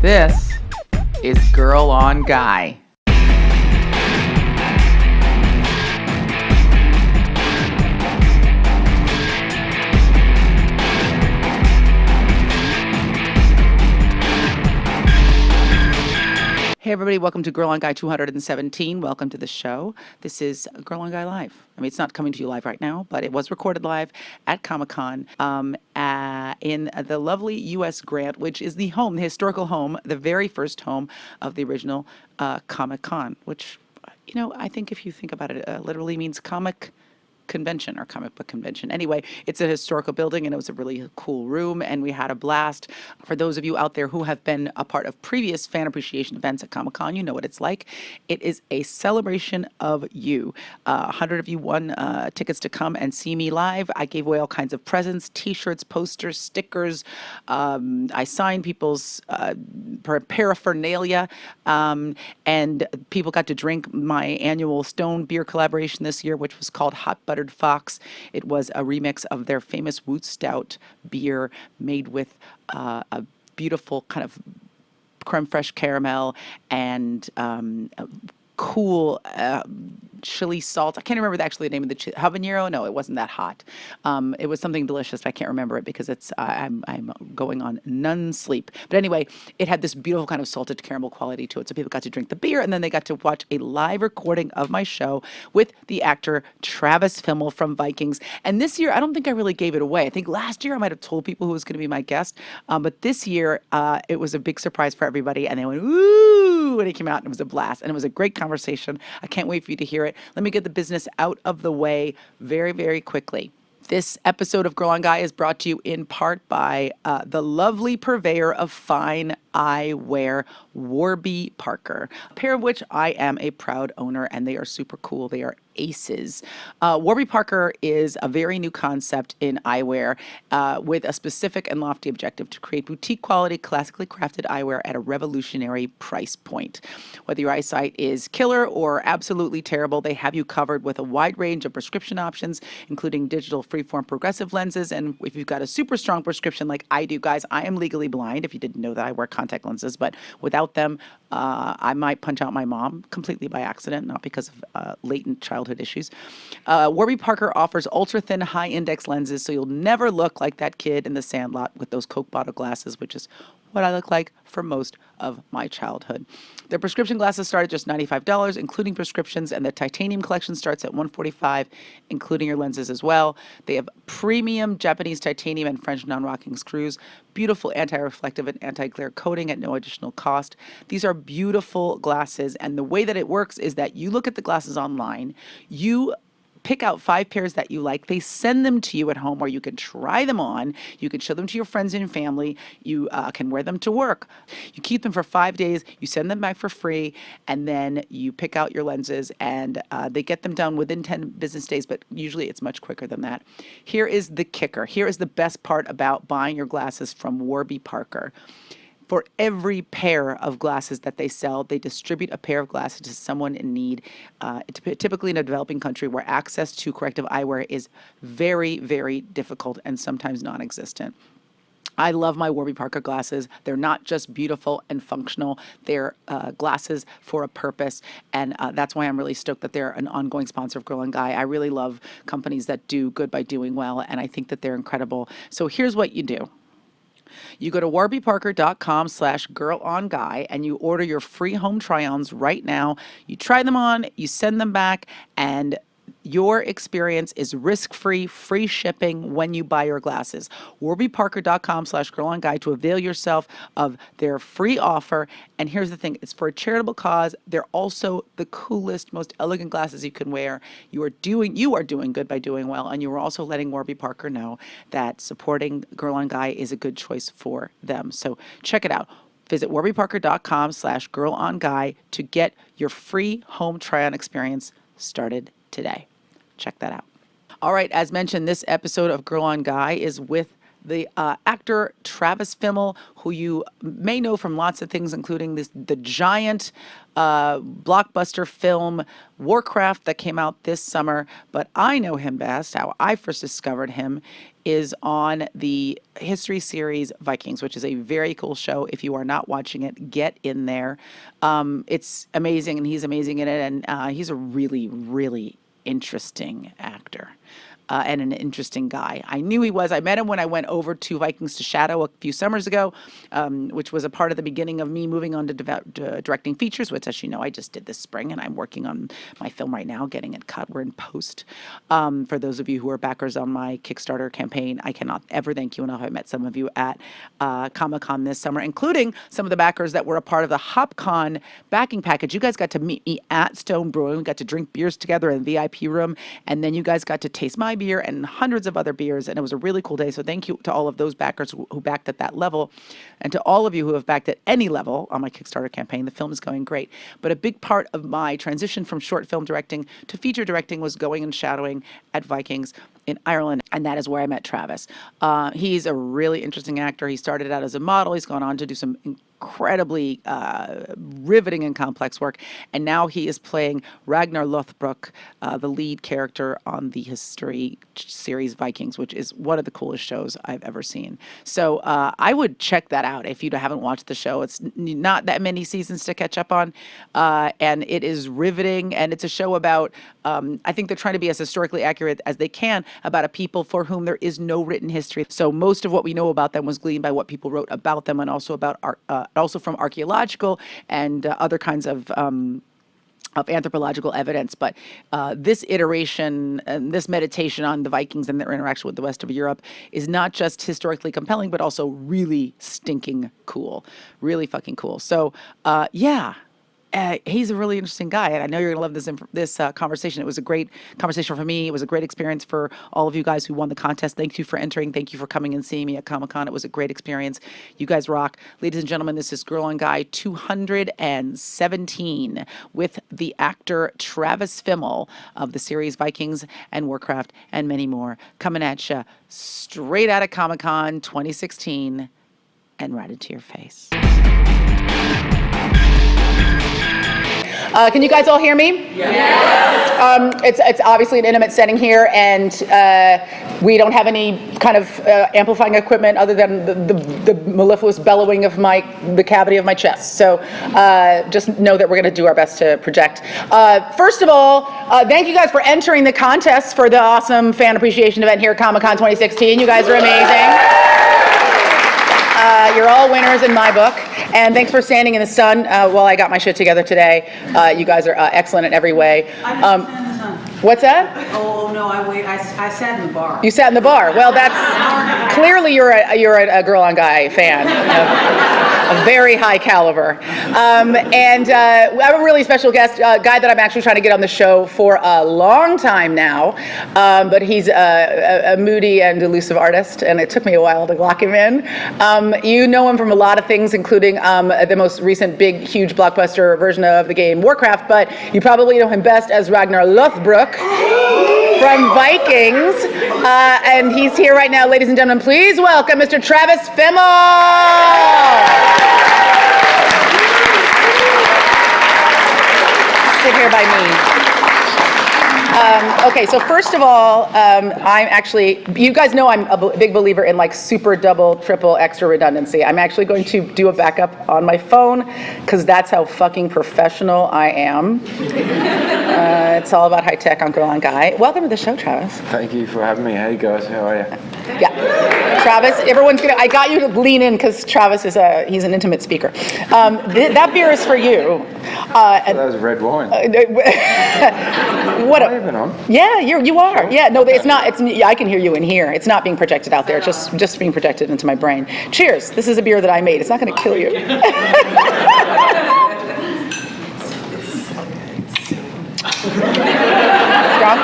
This is Girl on Guy. Hey everybody, welcome to Girl on Guy 217. Welcome to the show. This is Girl on Guy Live. I mean, it's not coming to you live right now, but it was recorded live at Comic-Con in the lovely U.S. Grant, which is the home, the historical home, the very first home of the original Comic-Con, which, you know, I think if you think about it, literally means comic convention or comic book convention. Anyway, it's a historical building and it was a really cool room and we had a blast. For those of you out there who have been a part of previous fan appreciation events at Comic-Con, you know what it's like. It is a celebration of you. 100 of you won tickets to come and see me live. I gave away all kinds of presents, t-shirts, posters, stickers. I signed people's paraphernalia and people got to drink my annual Stone beer collaboration this year, which was called Hot Buttered Fox. It was a remix of their famous Woot Stout beer made with a beautiful kind of creme fraiche caramel and cool chili salt. I can't remember actually the name of the habanero. No, it wasn't that hot. It was something delicious. I can't remember it because it's I'm going on none sleep. But anyway, it had this beautiful kind of salted caramel quality to it. So people got to drink the beer and then they got to watch a live recording of my show with the actor Travis Fimmel from Vikings. And this year, I don't think I really gave it away. I think last year I might have told people who was going to be my guest. But this year, it was a big surprise for everybody. And they went, ooh, when he came out and it was a blast. And it was a great conversation. I can't wait for you to hear it. Let me get the business out of the way very, very quickly. This episode of Girl on Guy is brought to you in part by the lovely purveyor of fine eyewear, Warby Parker, a pair of which I am a proud owner, and they are super cool. They are aces. Warby Parker is a very new concept in eyewear with a specific and lofty objective to create boutique quality, classically crafted eyewear at a revolutionary price point. Whether your eyesight is killer or absolutely terrible, they have you covered with a wide range of prescription options, including digital freeform progressive lenses. And if you've got a super strong prescription like I do, guys, I am legally blind. If you didn't know that, I wear contact lenses, but without them, I might punch out my mom completely by accident, not because of latent childhood issues. Warby Parker offers ultra-thin, high-index lenses, so you'll never look like that kid in the Sandlot with those Coke bottle glasses, which is what I look like for most of my childhood. Their prescription glasses start at just $95, including prescriptions, and the titanium collection starts at $145, including your lenses as well. They have premium Japanese titanium and French non-rocking screws, beautiful anti-reflective and anti-glare coating at no additional cost. These are beautiful glasses, and the way that it works is that you look at the glasses online, you pick out 5 pairs that you like. They send them to you at home where you can try them on. You can show them to your friends and family. You can wear them to work. You keep them for 5 days. You send them back for free. And then you pick out your lenses and they get them done within 10 business days, but usually it's much quicker than that. Here is the kicker. Here is the best part about buying your glasses from Warby Parker. For every pair of glasses that they sell, they distribute a pair of glasses to someone in need, typically in a developing country where access to corrective eyewear is very, very difficult and sometimes non-existent. I love my Warby Parker glasses. They're not just beautiful and functional. They're glasses for a purpose. And that's why I'm really stoked that they're an ongoing sponsor of Girl and Guy. I really love companies that do good by doing well, and I think that they're incredible. So here's what you do. You go to warbyparker.com/girlonguy and you order your free home try-ons right now. You try them on, you send them back, and your experience is risk-free, free shipping when you buy your glasses. warbyparker.com/girlonguy to avail yourself of their free offer. And here's the thing, it's for a charitable cause. They're also the coolest, most elegant glasses you can wear. You are doing good by doing well, and you are also letting Warby Parker know that supporting Girl on Guy is a good choice for them. So check it out. Visit warbyparker.com/girlonguy to get your free home try-on experience started today. Check that out. All right, as mentioned, this episode of Girl on Guy is with the actor Travis Fimmel, who you may know from lots of things, including the giant blockbuster film Warcraft that came out this summer. But I know him best. How I first discovered him is on the history series Vikings, which is a very cool show. If you are not watching it, get in there. It's amazing, and he's amazing in it, and he's a really, really interesting actor. And an interesting guy. I knew he was. I met him when I went over to Vikings to Shadow a few summers ago, which was a part of the beginning of me moving on to directing features, which, as you know, I just did this spring, and I'm working on my film right now, getting it cut. We're in post. For those of you who are backers on my Kickstarter campaign, I cannot ever thank you enough. I met some of you at Comic-Con this summer, including some of the backers that were a part of the HopCon backing package. You guys got to meet me at Stone Brewing. We got to drink beers together in the VIP room, and then you guys got to taste my beer and hundreds of other beers, and it was a really cool day. So thank you to all of those backers who backed at that level, and to all of you who have backed at any level on my Kickstarter campaign. The film is going great, but a big part of my transition from short film directing to feature directing was going and shadowing at Vikings in Ireland, and that is where I met Travis. He's a really interesting actor. He started out as a model. He's gone on to do some incredibly riveting and complex work, and now he is playing Ragnar Lothbrok, the lead character on the history series Vikings, which is one of the coolest shows I've ever seen. So I would check that out if you haven't watched the show. It's not that many seasons to catch up on, and it is riveting, and it's a show about, I think they're trying to be as historically accurate as they can about a people for whom there is no written history. So most of what we know about them was gleaned by what people wrote about them, and also about also from archaeological and other kinds of anthropological evidence. But this iteration and this meditation on the Vikings and their interaction with the rest of Europe is not just historically compelling, but also really stinking cool. Really fucking cool. So yeah. He's a really interesting guy, and I know you're going to love this conversation. It was a great conversation for me. It was a great experience for all of you guys who won the contest. Thank you for entering. Thank you for coming and seeing me at Comic-Con. It was a great experience. You guys rock. Ladies and gentlemen, this is Girl on Guy 217 with the actor Travis Fimmel of the series Vikings and Warcraft and many more, coming at you straight out of Comic-Con 2016 and right into your face. Can you guys all hear me? Yeah. It's obviously an intimate setting here, and we don't have any kind of amplifying equipment other than the mellifluous bellowing of the cavity of my chest. So just know that we're going to do our best to project. First of all, thank you guys for entering the contest for the awesome fan appreciation event here at Comic-Con 2016. You guys are amazing. You're all winners in my book. And thanks for standing in the sun while I got my shit together today. You guys are excellent in every way. I didn't stand in the sun. What's that? Oh no, I sat in the bar. You sat in the bar. Well, that's clearly you're a Girl on Guy fan of a very high caliber. And I have a really special guest, a guy that I'm actually trying to get on the show for a long time now. But he's a moody and elusive artist, and it took me a while to lock him in. You know him from a lot of things, including the most recent big, huge blockbuster version of the game Warcraft, but you probably know him best as Ragnar Lothbrok from Vikings. And he's here right now, ladies and gentlemen. Please welcome Mr. Travis Fimmel. Sit here by me. Okay, so first of all, I'm actually, you guys know I'm a big believer in like super, double, triple, extra redundancy. I'm actually going to do a backup on my phone because that's how fucking professional I am. It's all about high tech on Girl on Guy. Welcome to the show, Travis. Thank you for having me. Hey guys, how are you? Yeah, Travis, I got you to lean in because Travis he's an intimate speaker. That beer is for you. That was red wine. What? Am I even on? Yeah, you are. Yeah, no, it's not. I can hear you in here. It's not being projected out there. It's just being projected into my brain. Cheers. This is a beer that I made. It's not going to kill you. Strong?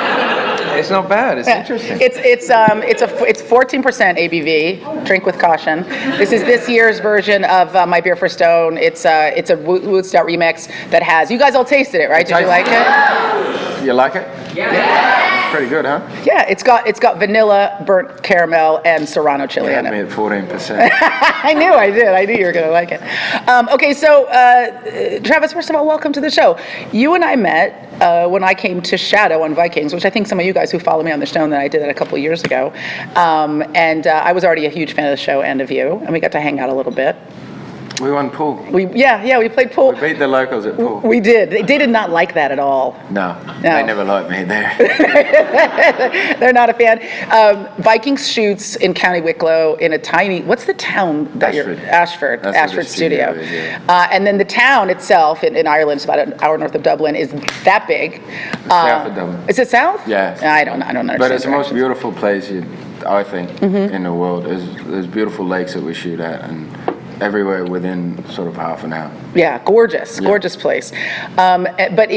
It's not bad. It's interesting. It's 14% ABV. Drink with caution. This is this year's version of My Beer for Stone. It's a Wood Stout remix that has. You guys all tasted it, right? Did you like it? You like it? Yeah. Pretty good, huh? Yeah, it's got vanilla, burnt caramel, and serrano chili You in had me it. at 14%. I knew I did. I knew you were going to like it. Okay, so Travis, first of all, welcome to the show. You and I met when I came to Shadow on Vikings, which I think some of you guys who follow me on the show, that I did that a couple of years ago. And I was already a huge fan of the show and of you, and we got to hang out a little bit. We won pool. We played pool. We beat the locals at pool. We did. They did not like that at all. No, they never liked me there. They're not a fan. Vikings shoots in County Wicklow in a tiny, what's the town that Ashford. That's where Ashford the studio. studio is, yeah. And then the town itself in Ireland, it's about an hour north of Dublin, is that big. South of Dublin. Is it south? Yes. I don't understand. But it's the most directions. beautiful place, I think, in the world. There's beautiful lakes that we shoot at, and everywhere within sort of half an hour. Yeah, gorgeous place. But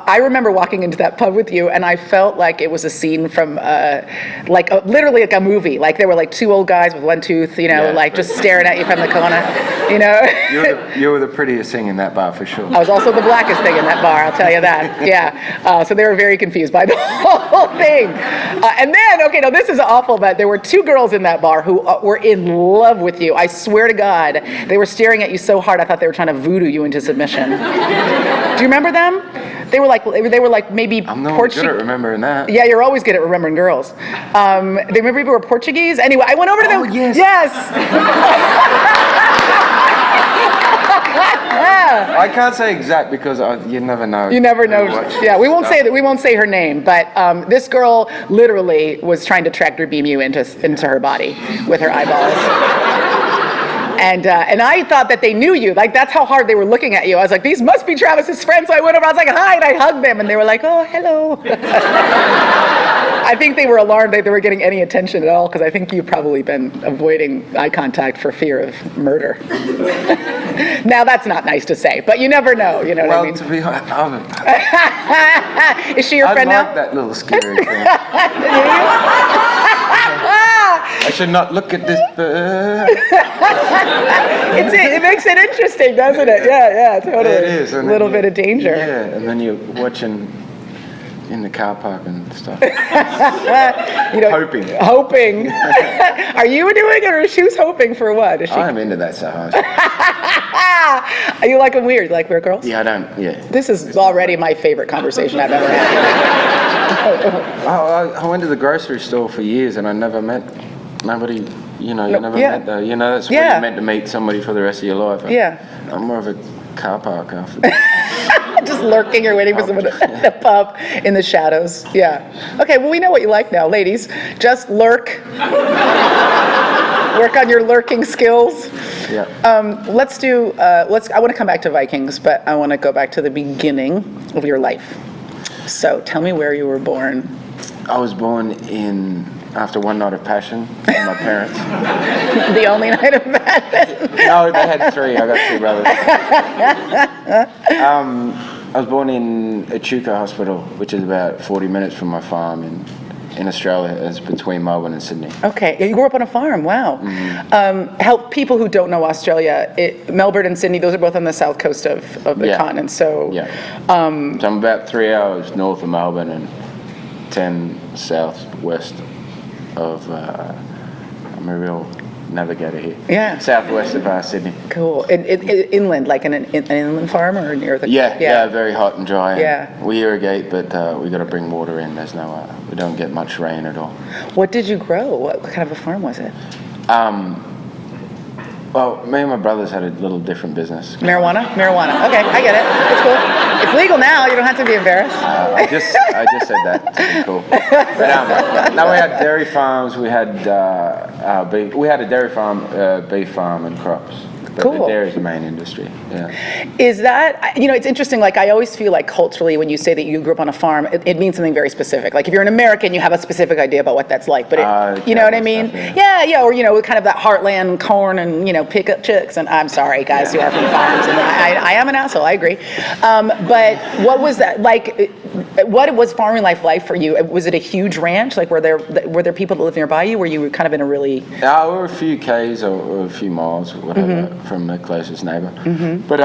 I remember walking into that pub with you, and I felt like it was a scene from, literally like a movie. Like there were like two old guys with one tooth, just staring at you from the corner, You were the prettiest thing in that bar for sure. I was also the blackest thing in that bar, I'll tell you that. Yeah. So they were very confused by the whole thing. And then, this is awful, but there were two girls in that bar who were in love with you. I swear to God, they were staring at you so hard, I thought they were trying to voodoo you into submission. Do you remember them? They were like maybe I'm not Portuguese. good at remembering that. Yeah, you're always good at remembering girls. They maybe were Portuguese. Anyway, I went over to them. Oh, yes. Yes. I can't say exact because you never know. You never know. Yeah, we won't say that. We won't say her name, but this girl literally was trying to tractor beam you into her body with her eyeballs. And I thought that they knew you. Like, that's how hard they were looking at you. I was like, these must be Travis's friends. So I went over, I was like, hi, and I hugged them. And they were like, oh, hello. I think they were alarmed that they were getting any attention at all, because I think you've probably been avoiding eye contact for fear of murder. Now, that's not nice to say, but you never know. You know what I mean? To be honest, Is she your friend I now? like that little scary thing. I should not look at this bird. It makes it interesting, doesn't it? Yeah, totally. It is. A little bit of danger. Yeah, and then you're watching in the car park and stuff. Hoping. Are you doing it, or who's hoping for what? Is she? I'm into that stuff. Are you like them weird? You like weird girls? Yeah, I don't. Yeah. This is already my favorite conversation I've ever had. I went to the grocery store for years and I never met nobody. You never met though. That's when you're meant to meet somebody for the rest of your life. I'm more of a car park after that. Just lurking or waiting for someone at the pub in the shadows. Yeah. Okay, well, we know what you like now, ladies. Just lurk. Work on your lurking skills. Yeah. I want to come back to Vikings, but I want to go back to the beginning of your life. So tell me where you were born. I was born after one night of passion from my parents. The only night of passion? No, they had three. I got two brothers. I was born in Echuca Hospital, which is about 40 minutes from my farm in Australia. It's between Melbourne and Sydney. Okay, you grew up on a farm. Wow. Mm-hmm. Help people who don't know Australia. Melbourne and Sydney; those are both on the south coast of the continent. So so I'm about 3 hours north of Melbourne and 10 southwest of. I'm a real navigator here. Yeah. Southwest of Sydney. Cool. Inland, like an inland farm, or near the. Yeah, very hot and dry. Yeah. We irrigate, but we got to bring water in. There's no. We don't get much rain at all. What did you grow? What kind of a farm was it? Well, me and my brothers had a little different business. Marijuana? Okay, I get it. It's cool. It's legal now. You don't have to be embarrassed. I just said that. It's cool. But, no, we had dairy farms. We had beef. We had a dairy farm, beef farm, and crops. But the dairy is the main industry. Yeah. Is that, it's interesting, like I always feel like culturally when you say that you grew up on a farm, it means something very specific. Like if you're an American, you have a specific idea about what that's like, but you know what I mean? Yeah, or kind of that heartland corn and, pick up chicks, and I'm sorry guys who are from farms, and I am an asshole, I agree. But what was that, like, what was farming life like for you? Was it a huge ranch? Like were there people that lived nearby you? Were you kind of in a really... we were a few Ks or a few miles, whatever, from the closest neighbour. Mm-hmm. But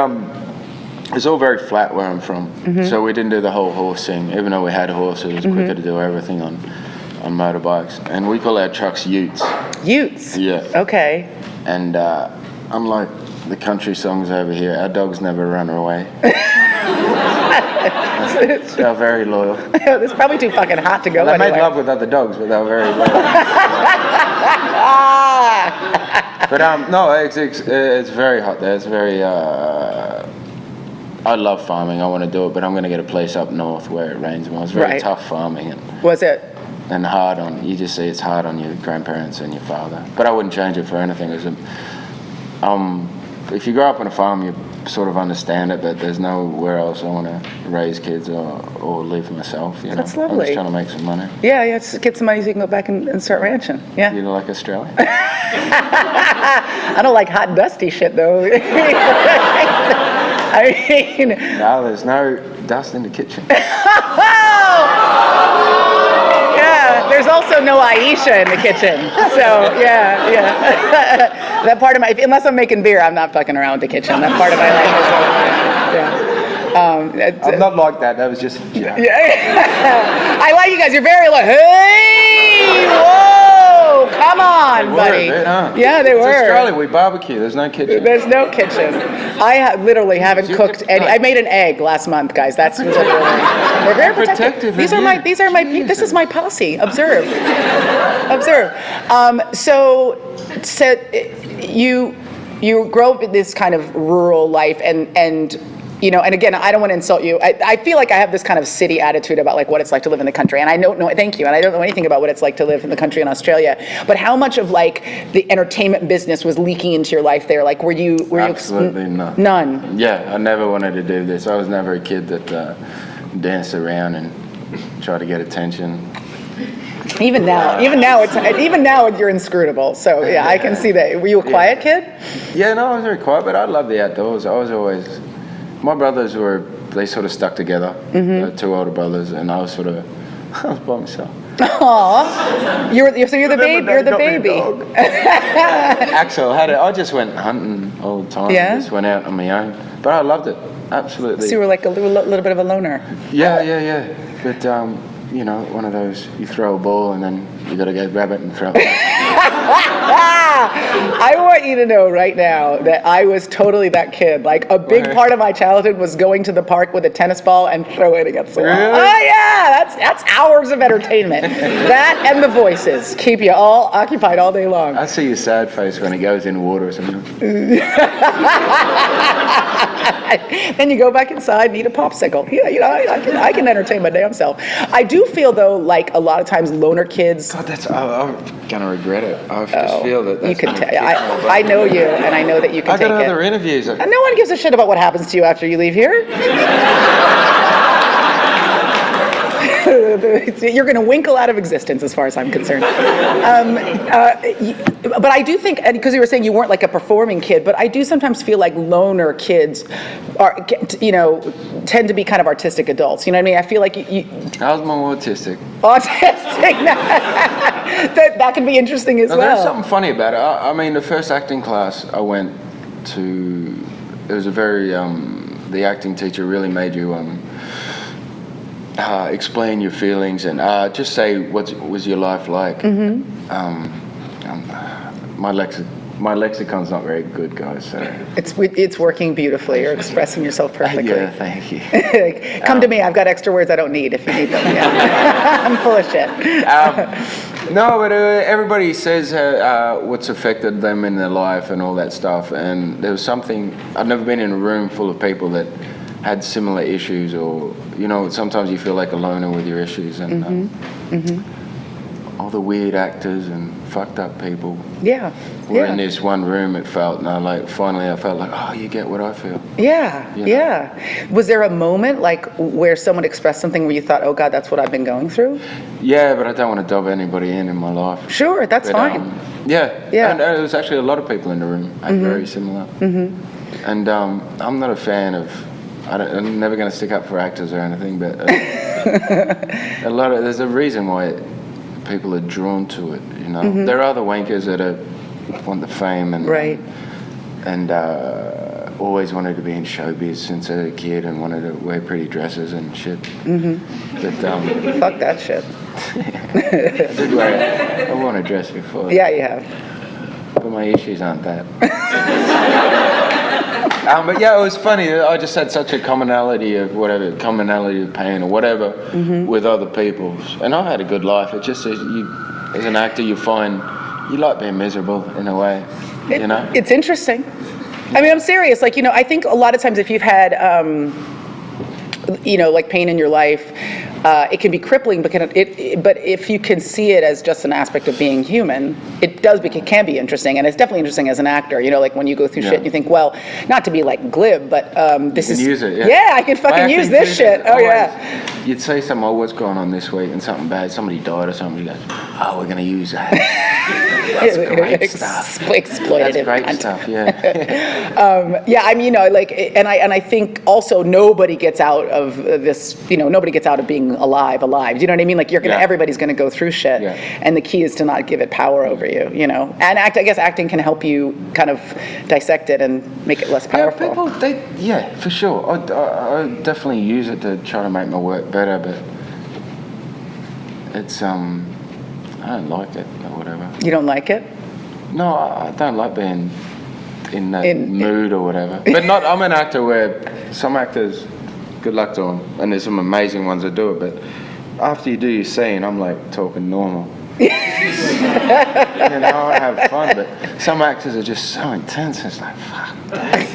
it's all very flat where I'm from. So we didn't do the whole horse thing. Even though we had horses, it was quicker to do everything on motorbikes. And we call our trucks utes. Utes? Yeah. Okay. And unlike the country songs over here, our dogs never run away. They're very loyal. It's probably too fucking hot to go They anywhere. made love with other dogs, but they're very loyal. But no, it's very hot there. It's very. I love farming. I want to do it, but I'm going to get a place up north where it rains more. It's very tough farming, Was it? and hard on. You just see it's hard on your grandparents and your father. But I wouldn't change it for anything. If you grow up on a farm, you sort of understand it. But there's nowhere else I want to raise kids or live myself. You know? That's lovely. I'm just trying to make some money. Yeah, just get some money so you can go back and start ranching. Yeah. You like Australia? I don't like hot, dusty shit, though. I mean... No, there's no dust in the kitchen. Yeah, there's also no Aisha in the kitchen. So, yeah. That part of my... Unless I'm making beer, I'm not fucking around with the kitchen. That part of my life is... I'm not like that. That was just... Yeah. I like you guys. You're very like, hey, whoa, come on, buddy. Yeah, they It's were. Australia. We barbecue. There's no kitchen. There's no kitchen. I literally haven't cooked any. I made an egg last month, guys. That's literally. They're very protective. This is my posse. Observe. So you grow up in this kind of rural life and you know, and again, I don't want to insult you. I feel like I have this kind of city attitude about like what it's like to live in the country, and I don't know. Thank you, and I don't know anything about what it's like to live in the country in Australia. But how much of like the entertainment business was leaking into your life there? Like, were you Absolutely none. None. Yeah, I never wanted to do this. I was never a kid that danced around and tried to get attention. Even now, you're inscrutable. So yeah, I can see that. Were you a quiet kid? Yeah, no, I was very quiet, but I love the outdoors. I was always. My brothers they sort of stuck together. Two older brothers, and I was by myself. Aww, you're the baby. You're the baby. Axel I just went hunting all the time. Yeah? Just went out on my own, but I loved it. Absolutely. So you were like a little bit of a loner. Yeah. But you know, one of those, you throw a ball and then you got to go grab it and throw it. I want you to know right now that I was totally that kid. Like a big part of my childhood was going to the park with a tennis ball and throw it against the wall. Really? Oh yeah, that's hours of entertainment. That and the voices keep you all occupied all day long. I see your sad face when it goes in water or something. Then you go back inside and eat a popsicle. Yeah, you know, I can entertain my damn self. I do feel though, like a lot of times loner kids. God, I'm gonna regret it. I just feel that that's you can. I know you, and I know that you can take it. I got other interviews. And no one gives a shit about what happens to you after you leave here. You're going to winkle out of existence as far as I'm concerned. But I do think, because you were saying you weren't like a performing kid, but I do sometimes feel like loner kids tend to be kind of artistic adults. You know what I mean? I feel like I was more autistic. Autistic? that can be interesting as well. There's something funny about it. I mean, the first acting class I went to, it was a very, the acting teacher really made you explain your feelings and just say what was your life like. My lexicon's not very good, guys. So it's working beautifully. You're expressing yourself perfectly. Yeah, thank you. Come to me. I've got extra words I don't need if you need them. Yeah. I'm full of shit. No, but everybody says what's affected them in their life and all that stuff. And there was something. I've never been in a room full of people that had similar issues, or sometimes you feel like a loner with your issues, and all the weird actors and fucked up people. Yeah. We're in this one room. It felt, and finally I felt like, oh, you get what I feel. Yeah. Yeah. Was there a moment like where someone expressed something where you thought, oh God, that's what I've been going through? Yeah, but I don't want to dob anybody in my life. Sure, that's fine. Yeah. And there was actually a lot of people in the room, very similar. And I'm not a fan of. I'm never going to stick up for actors or anything, but there's a reason why people are drawn to it. There are other wankers that want the fame and always wanted to be in showbiz since a kid and wanted to wear pretty dresses and shit. But Fuck that shit. I did wear. I worn a dress before. Yeah, you have. But my issues aren't that. But yeah, it was funny. I just had such a commonality of pain or whatever with other people, and I had a good life. It just as an actor, you find you like being miserable in a way, you know. It's interesting. I mean, I'm serious. Like, I think a lot of times if you've had, like pain in your life, it can be crippling, but if you can see it as just an aspect of being human, it can be interesting, and it's definitely interesting as an actor. Like when you go through shit, and you think, well, not to be like glib, but this is. Use it. Yeah, I can fucking use this shit. Oh yeah. You'd say something, oh, what's going on this week, and something bad, somebody died or something. You go, oh, we're gonna use that. That's great stuff. Exploitative. That's great content. stuff. Yeah. Yeah, I mean, and I think also nobody gets out of this. Nobody gets out of being alive. Do you know what I mean? Like everybody's gonna go through shit, and the key is to not give it power over you. And I guess acting can help you kind of dissect it and make it less powerful. Yeah, for sure. I definitely use it to try to make my work better, but it's I don't like it or whatever. You don't like it? No, I don't like being in that mood or whatever. But I'm an actor where some actors, good luck to them, and there's some amazing ones that do it, but after you do your scene, I'm like talking normal. I have fun, but some actors are just so intense, it's like, fuck that.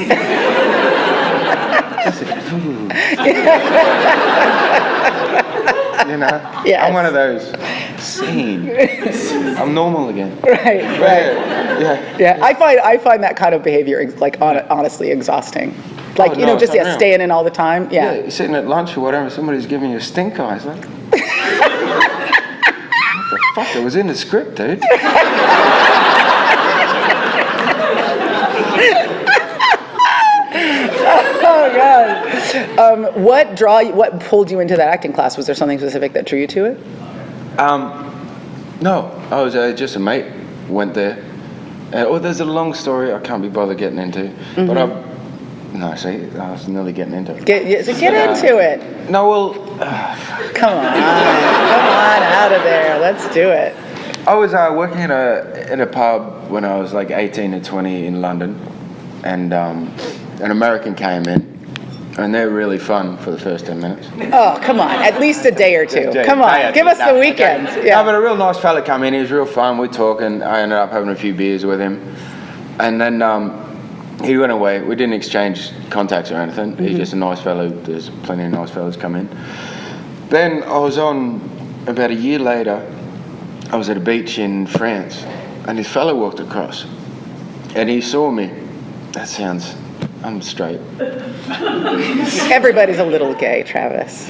Yes. I'm one of those scene. I'm normal again. Right. Yeah. I find that kind of behavior honestly exhausting. Like staying in all the time. Yeah. You're sitting at lunch or whatever, somebody's giving you a stink eye. It's like, what the fuck? It was in the script, dude. Oh God. What pulled you into that acting class? Was there something specific that drew you to it? No, I was just a mate. Went there. There's a long story I can't be bothered getting into. But I was nearly getting into it. Get into it. No, well, come on out of there. Let's do it. I was working in a pub when I was like 18 or 20 in London, and an American came in. And they're really fun for the first 10 minutes. Oh, come on. At least a day or two. Come on. Give us the weekend. Yeah. No, but a real nice fella come in. He was real fun. We're talking. I ended up having a few beers with him. And then he went away. We didn't exchange contacts or anything. He's just a nice fellow. There's plenty of nice fellows come in. Then I was on, about a year later, I was at a beach in France. And this fellow walked across. And he saw me. I'm straight. Everybody's a little gay, Travis.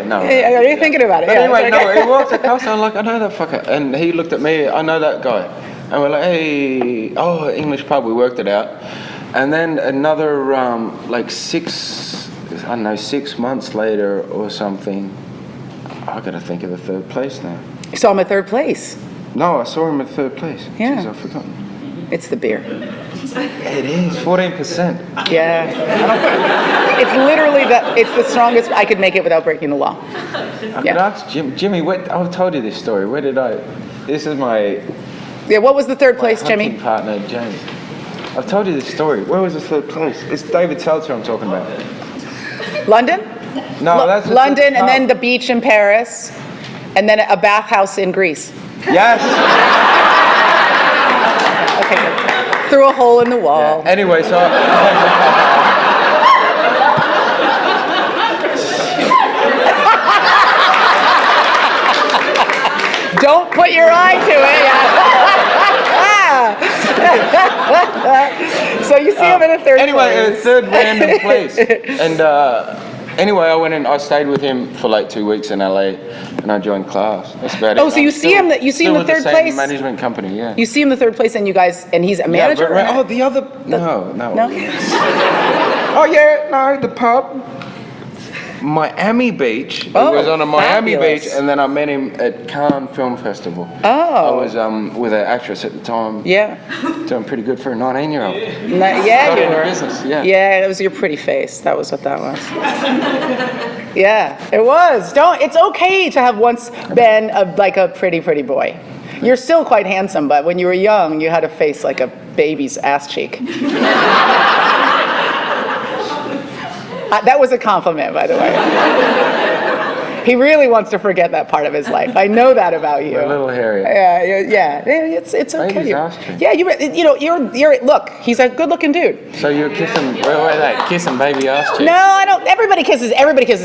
No. Are you thinking about it? But anyway, he walked across, and I'm like, I know that fucker. And he looked at me, I know that guy. And we're like, hey, English pub, we worked it out. And then another, 6 months later or something, I gotta think of the third place now. You saw him at third place? No, I saw him at third place. Yeah. Jeez, I've forgotten. It's the beer. It is, 14%. Yeah. It's literally it's the strongest. I could make it without breaking the law. I could ask Jimmy, I've told you this story. This is my... Yeah, what was the third place, Jimmy? Partner, James. I've told you this story. Where was the third place? It's David Seltzer I'm talking about. London? No, that's... London, and then the beach in Paris, and then a bathhouse in Greece. Yes. Okay, good. Through a hole in the wall. Yeah. Anyway, so... Don't put your eye to it. So you see him in a third place. Anyway, a third random place. And anyway, I went in. I stayed with him for like 2 weeks in LA, and I joined class. That's about it. Oh, so you see him? You see him in the third place? Management company, yeah. You see him in the third place, and he's a manager. No. No. Oh yeah, no, the pub. Miami Beach. Oh, It was on a Miami fabulous. Beach, and then I met him at Cannes Film Festival. Oh. I was with an actress at the time. Yeah. Doing pretty good for a 19-year-old. Yeah, Got you into were. business, yeah. Yeah, it was your pretty face. That was what that was. Yeah, it was. It's okay to have once been a pretty boy. You're still quite handsome, but when you were young, you had a face like a baby's ass cheek. That was a compliment, by the way. He really wants to forget that part of his life. I know that about you. A little hairy. Yeah. It's okay. Baby's ass cheek. Yeah, you're. Look, he's a good-looking dude. So you're kissing, kissing baby ass cheeks? No, I don't. Everybody kisses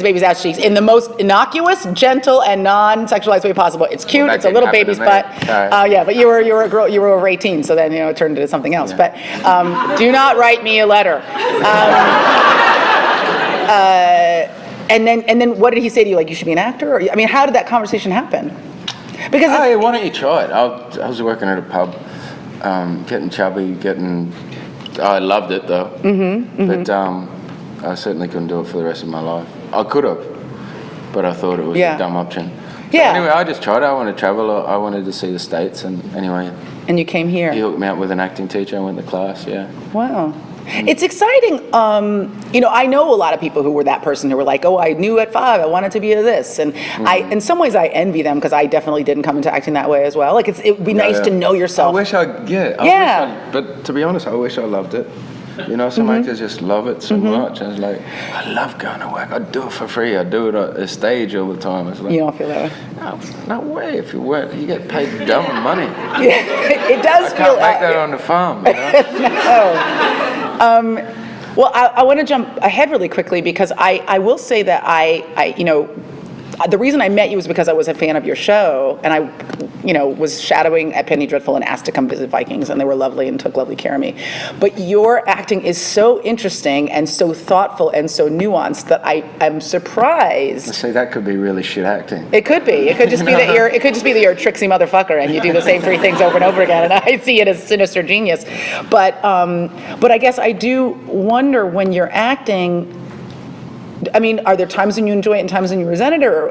baby's ass cheeks in the most innocuous, gentle, and non-sexualized way possible. It's cute. Well, It's a little baby's butt. Right. Yeah, but you were a girl. You were over 18, so then it turned into something else. But do not write me a letter. And then what did he say to you? Like, you should be an actor? Or, I mean, how did that conversation happen? Because Hey, why don't you try it? I was working at a pub, getting chubby, I loved it though. But I certainly couldn't do it for the rest of my life. I could have, but I thought it was a dumb option. So Yeah. anyway, I just tried it. I wanted to travel. I wanted to see the States. And anyway, and you came here. he hooked me up with an acting teacher. I went to class, yeah. Wow. It's exciting. I know a lot of people who were that person who were like, oh, I knew at 5 I wanted to be this. And in some ways I envy them because I definitely didn't come into acting that way as well. Like, it would be nice to know yourself. But to be honest, I wish I loved it. Some actors just love it so much. I was like, I love going to work. I'd do it for free. I'd do it on a stage all the time. It's like, You don't feel that way? no way. If you work, you get paid dumb money. Yeah, it does I feel can't make that on the farm. No. Well, I want to jump ahead really quickly because I will say that the reason I met you was because I was a fan of your show, and I, was shadowing at Penny Dreadful and asked to come visit Vikings, and they were lovely and took lovely care of me. But your acting is so interesting and so thoughtful and so nuanced that I am surprised. See, that could be really shit acting. It could be. It could just be that you're a tricksy motherfucker and you do the same 3 things over and over again, and I see it as sinister genius. But I guess I do wonder when you're acting. I mean, are there times when you enjoy it and times when you resent it, or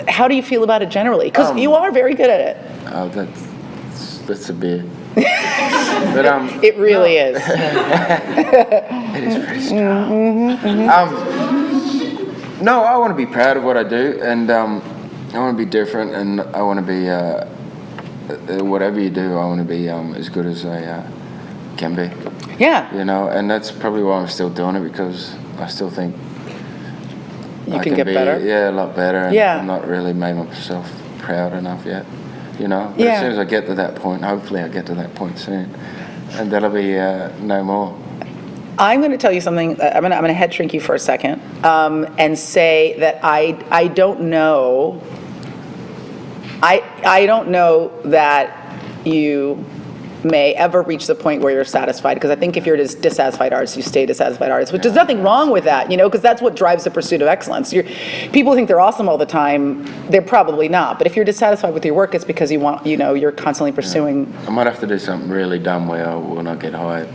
how do you feel about it generally? Because you are very good at it. Oh, that's a beer. But It really is. it is pretty strong. No, I want to be proud of what I do, and I want to be different, and I want to be whatever you do. I want to be as good as I can be. Yeah. And that's probably why I'm still doing it, because I still think You I can get be, better. Yeah, a lot better. And Yeah. I'm not really made myself proud enough yet. But Yeah. as soon as I get to that point, hopefully I get to that point soon, and that'll be no more. I'm going to tell you something. I'm going to head shrink you for a second and say that I don't know. I don't know that you may ever reach the point where you're satisfied, because I think if you're a dissatisfied artist, you stay a dissatisfied artist, which there's nothing wrong with that, because that's what drives the pursuit of excellence. People think they're awesome all the time. They're probably not. But if you're dissatisfied with your work, it's because you're constantly pursuing. I might have to do something really dumb where I will not get hired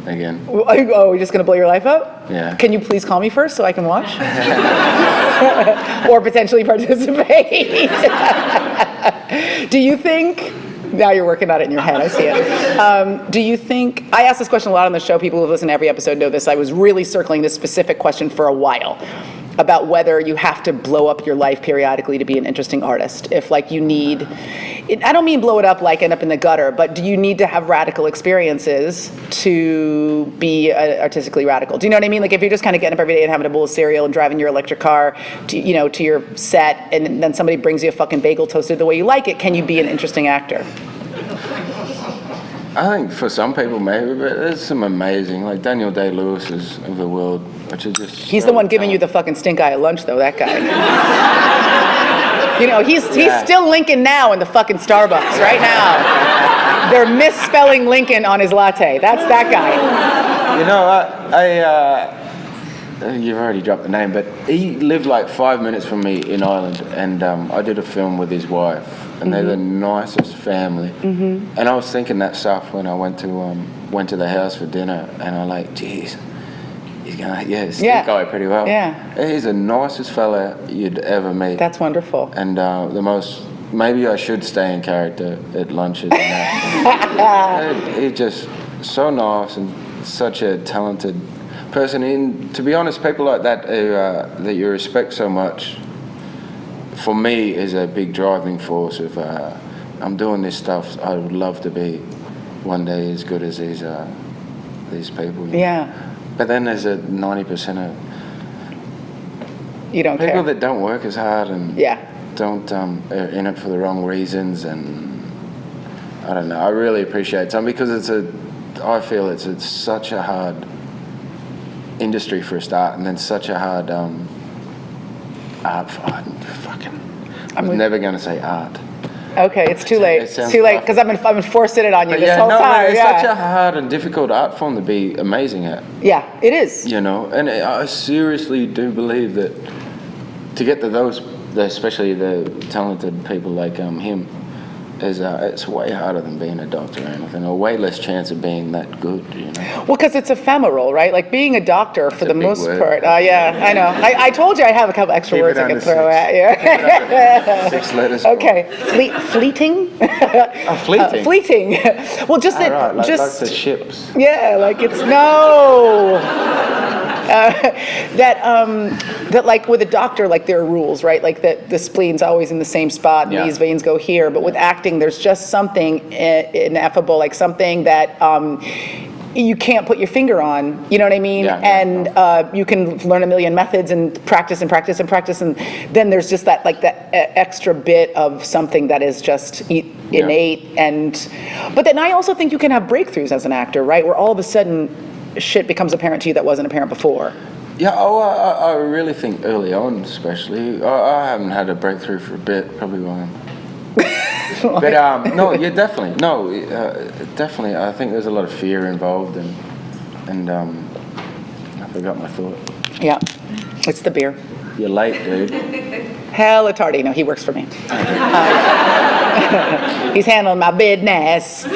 again. Oh, you're just going to blow your life up? Yeah. Can you please call me first so I can watch? Or potentially participate? Do you think... Now you're working on it in your head, I see it. Do you think, I ask this question a lot on the show, people who've listened to every episode know this, I was really circling this specific question for a while, about whether you have to blow up your life periodically to be an interesting artist. If you need, I don't mean blow it up like end up in the gutter, but do you need to have radical experiences to be artistically radical? Do you know what I mean? If you're just kind of getting up every day and having a bowl of cereal and driving your electric car to your set, and then somebody brings you a fucking bagel toasted the way you like it, can you be an interesting actor? I think for some people maybe, but there's some amazing, like Daniel Day-Lewis's of the world, which is just... He's the one giving you the fucking stink eye at lunch, though, that guy. He's still Lincoln now in the fucking Starbucks right now. They're misspelling Lincoln on his latte. That's that guy. You've already dropped the name, but he lived 5 minutes from me in Ireland, and I did a film with his wife, and they're the nicest family. And I was thinking that stuff when I went to the house for dinner, and I'm like, geez, He's gonna, stick guy pretty well. Yeah. He's the nicest fella you'd ever meet. That's wonderful. And maybe I should stay in character at lunches and that. He's just so nice and such a talented person. And to be honest, people like that that you respect so much, for me, is a big driving force of I'm doing this stuff. I would love to be one day as good as these people. Yeah. But then there's a 90% of You don't people care. that don't work as hard and Yeah. don't are in it for the wrong reasons, and I don't know. I really appreciate some because I feel it's such a hard industry for a start, and then such a hard art. I was never going to say art. Okay, it's too late. It sounds Too late rough. because I've been forcing it on you this whole no, time. it's Yeah. such a hard and difficult art form to be amazing at. Yeah, it is. You know, and I seriously do believe that to get to those, especially the talented people like him, it's way harder than being a doctor or anything, or way less chance of being that good, you know. Well, because it's ephemeral, right? Like being a doctor, for a the big most word. part. Yeah, I know. I told you I have a couple extra Keep words it I can under throw 6. at you. 6 letters. Okay, fleeting. Fleeting. Fleeting. Well, just that. Right, like just the ships. yeah, like it's no. That like with a doctor, like there are rules, right? Like that the spleen's always in the same spot, and Yeah. these veins go here. But with acting, there's just something ineffable, like something that you can't put your finger on. You know what I mean? Yeah, and you can learn a million methods and practice and practice and practice, and then there's just that like that extra bit of something that is just innate. But then I also think you can have breakthroughs as an actor, right? Where all of a sudden shit becomes apparent to you that wasn't apparent before. Yeah, I really think early on, especially, I haven't had a breakthrough for a bit, probably won't. But no, yeah, definitely, definitely. I think there's a lot of fear involved, and I forgot my thought. Yeah, it's the beer. You're late, dude. Hella tardy. No, he works for me. He's handling my business.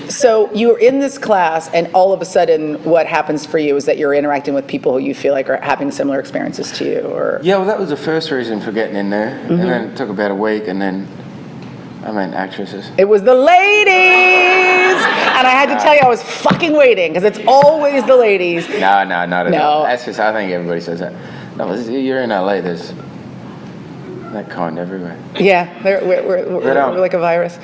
So you're in this class, and all of a sudden, what happens for you is that you're interacting with people who you feel like are having similar experiences to you, or Yeah, well, that was the first reason for getting in there, and then it took about a week, and then I meant actresses. it was the ladies, and I had to tell you I was fucking waiting because it's always the ladies. No, not at No. all. That's just, I think everybody says that. No, you're in LA. There's that kind everywhere. Yeah, we're like a virus.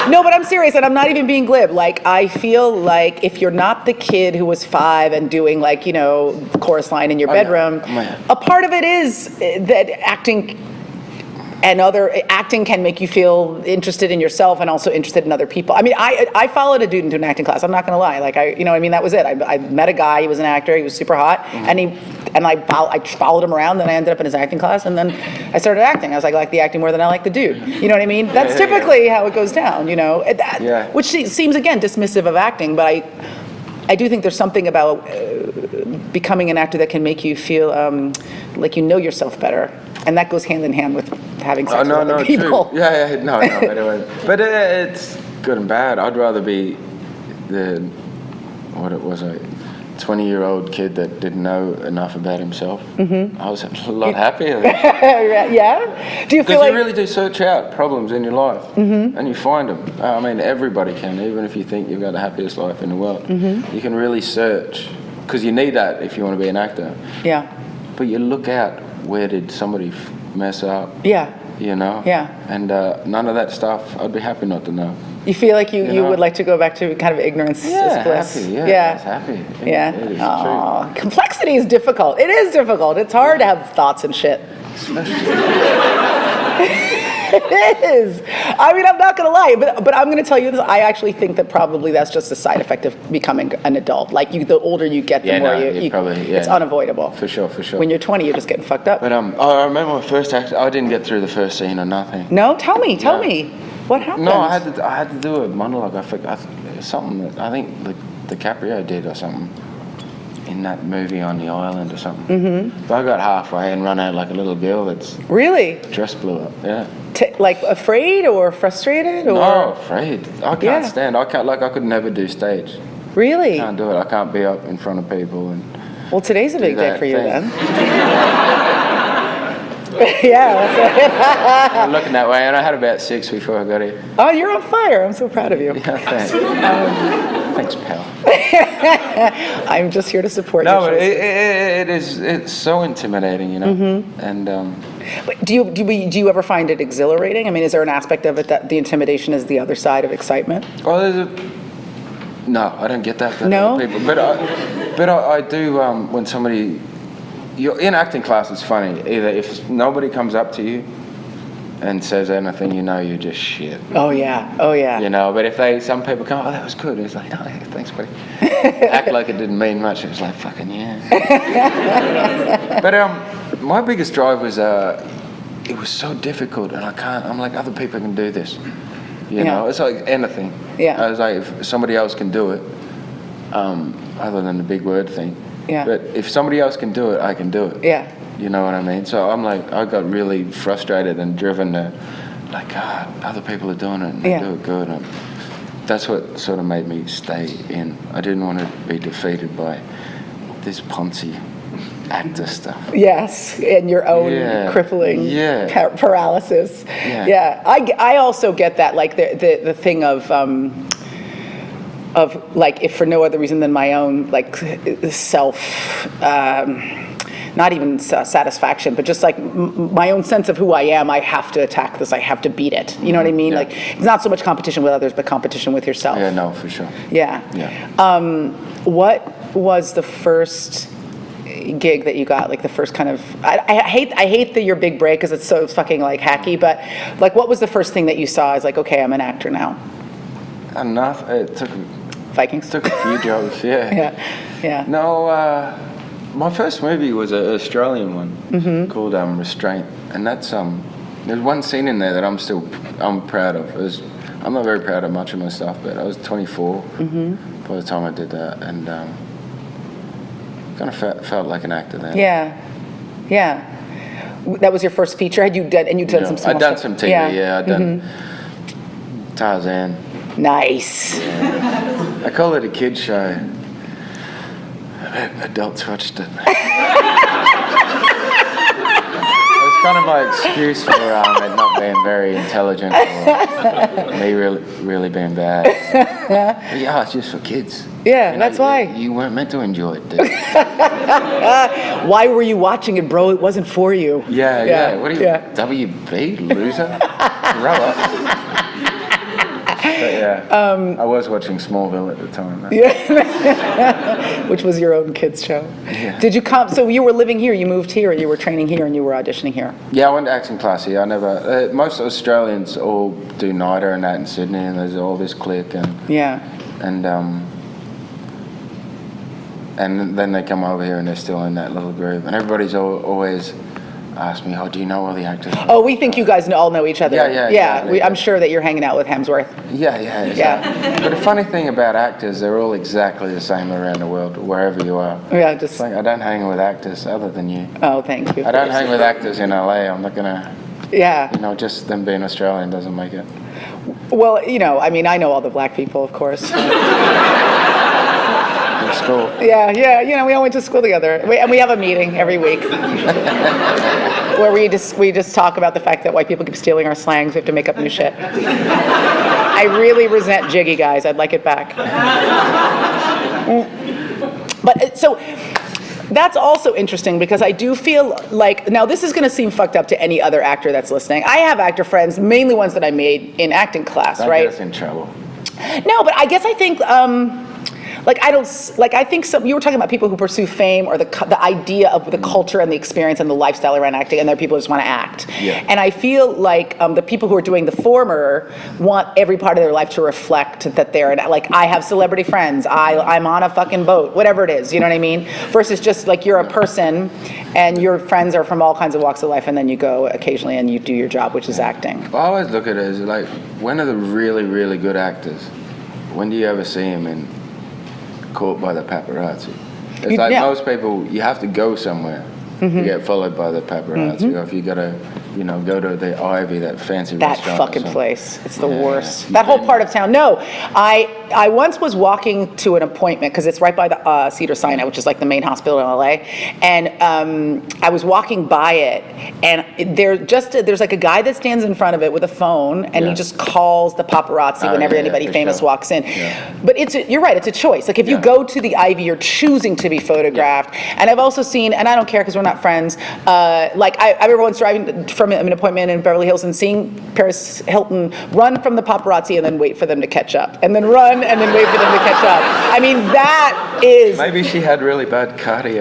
No, but I'm serious, and I'm not even being glib. Like, I feel like if you're not the kid who was 5 and doing, like, you know, chorus line in your bedroom, a part of it is that acting can make you feel interested in yourself and also interested in other people. I mean, I followed a dude into an acting class. I'm not gonna lie. Like, you know what I mean? That was it. I met a guy. He was an actor. He was super hot, and I followed him around. Then I ended up in his acting class, and then I started acting. I was like, I like the acting more than I like the dude. You know what I mean? That's typically how it goes down. You know, which seems again dismissive of acting, but I do think there's something about becoming an actor that can make you feel like you know yourself better, and that goes hand in hand with having sex with other people. True. Yeah, no. Anyway. But it's good and bad. I'd rather be the 20-year-old kid that didn't know enough about himself. Mm-hmm. I was a lot happier. Yeah? Do you feel Because like you really do search out problems in your life, and you find them. I mean, everybody can, even if you think you've got the happiest life in the world. Mm-hmm. You can really search, because you need that if you want to be an actor. Yeah. But you look out, where did somebody mess up? Yeah. You know? Yeah. And none of that stuff, I'd be happy not to know. You feel like you know? would like to go back to kind of ignorance is bliss. Happy, Yeah. happy. Yeah. It is Aw, complexity is difficult. It is difficult. It's hard to have thoughts and shit. It is. I mean, I'm not going to lie, but I'm going to tell you this. I actually think that probably that's just a side effect of becoming an adult. Like, the older you get, the more it's unavoidable. For sure. When you're 20, you're just getting fucked up. But I remember my first act. I didn't get through the first scene or nothing. No? Tell me. What happened? No, I had to do a monologue. I forgot something that I think DiCaprio did or something in that movie on the island or something. Mm-hmm. But I got halfway and run out like a little girl that's Really? dress blew up. Yeah. like afraid or frustrated or? No, afraid. I can't Yeah. stand. I could never do stage. Really? Can't do it. I can't be up in front of people and. Well, today's a big day that for you thing. then. Yeah. That's right. I'm looking that way, and I had about 6 before I got here. Oh, you're on fire. I'm so proud of you. Yeah, thanks. Thanks, pal. I'm just here to support No, your but choices. it's so intimidating, you know. Mm-hmm. And But do you ever find it exhilarating? I mean, is there an aspect of it that the intimidation is the other side of excitement? well, no, I don't get that. From No? other people. But I do when somebody. You're in acting class. It's funny. Either if nobody comes up to you and says anything, you know you're just shit. Oh yeah. Oh yeah. You know, but if some people come, oh, that was good. It's like, oh, yeah, thanks, buddy. Act like it didn't mean much. It was like, fucking yeah. But my biggest drive was, it was so difficult, and I'm like, other people can do this. You know, it's like anything. Yeah. I was like, if somebody else can do it, other than the big word thing. Yeah. But if somebody else can do it, I can do it. Yeah. You know what I mean? So I'm like, I got really frustrated and driven to, like, God, other people are doing it and they do it good. And that's what sort of made me stay in. I didn't want to be defeated by this poncy actor stuff. Yes, and your own crippling paralysis. Yeah. I also get that, like the thing of like, if for no other reason than my own, like, self, not even satisfaction, but just like my own sense of who I am. I have to attack this. I have to beat it. You know what I mean? Like, it's not so much competition with others, but competition with yourself. Yeah, no, for sure. Yeah. What was the first gig that you got, like the first kind of, I hate your big break because it's so fucking like hacky, but like, what was the first thing that you saw as like, okay, I'm an actor now? Enough. It took Vikings. Took a few jobs. Yeah. Yeah. No, my first movie was an Australian one called Restraint, and that's there's one scene in there that I'm proud of. I'm not very proud of much of my stuff, but I was 24 by the time I did that, and kind of felt like an actor then. Yeah. That was your first feature. You'd done some small I'd done stuff? some TV. Yeah, I'd done Tarzan. Nice. I call it a kid show. Adults watched it. It's kind of my excuse for it not being very intelligent or me really being bad. But yeah, it's just for kids. Yeah, that's why. You weren't meant to enjoy it, dude. Why were you watching it, bro? It wasn't for you. Yeah. What are you, WB, loser? Grow up. But yeah, I was watching Smallville at the time. Yeah, which was your own kids show. Yeah. Did you come? So you were living here, you moved here, and you were training here, and you were auditioning here. Yeah, I went to acting class here. I never. Most Australians all do NIDA and that in Sydney, and there's all this clique and and then they come over here and they're still in that little group, and everybody's always asked me, "Oh, do you know all the actors?" Oh, we think you guys all know each other. Yeah. I'm sure that you're hanging out with Hemsworth. Yeah. But the funny thing about actors, they're all exactly the same around the world, wherever you are. Yeah, It's like, I don't hang with actors other than you. Oh, thank you. I don't hang with actors in LA. I'm not gonna. Yeah. Just them being Australian doesn't make it. Well, I mean, I know all the black people, of course. In school. Yeah. We all went to school together, and we have a meeting every week where we just talk about the fact that white people keep stealing our slangs. We have to make up new shit. I really resent Jiggy, guys. I'd like it back. But so that's also interesting because I do feel like, now this is going to seem fucked up to any other actor that's listening. I have actor friends, mainly ones that I made in acting class, Don't right? get us in trouble. No, but I guess I think, I think you were talking about people who pursue fame or the idea of the culture and the experience and the lifestyle around acting, and there are people who just want to act. Yeah. And I feel like the people who are doing the former want every part of their life to reflect that they're, like, I have celebrity friends, I'm on a fucking boat, whatever it is, you know what I mean? Versus just like you're a person and your friends are from all kinds of walks of life, and then you go occasionally and you do your job, which is acting. I always look at it as like, when are the really, really good actors? When do you ever see them caught by the paparazzi? It's like most people, you have to go somewhere to get followed by the paparazzi. Or if you got a go to the Ivy, that fancy That restaurant. fucking place. It's the Yeah. worst. That whole part of town. No, I once was walking to an appointment because it's right by the Cedars-Sinai, which is like the main hospital in LA. And I was walking by it, and there's like a guy that stands in front of it with a phone, and he just calls the paparazzi whenever anybody famous walks in. Yeah. But you're right, it's a choice. Like if you go to the Ivy, you're choosing to be photographed. And I've also seen, and I don't care because we're not friends, like I remember once driving from an appointment in Beverly Hills and seeing Paris Hilton run from the paparazzi and then wait for them to catch up, and then run and then wait for them to catch up. I mean, that is... Maybe she had really bad cardio.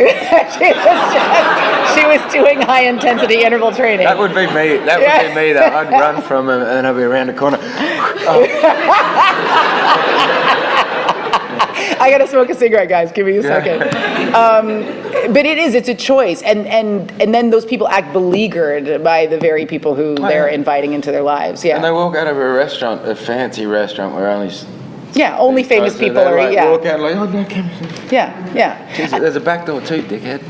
she was doing high intensity interval training. That would be me. That would be me. That I'd run from him and then I'd be around the corner. I gotta smoke a cigarette, guys. Give me a second. But it's a choice, and then those people act beleaguered by the very people who they're inviting into their lives. Yeah. And they walk out of a fancy restaurant where only only famous people are. Walk out like, oh no, come here. Yeah. Jesus, there's a back door too, dickhead.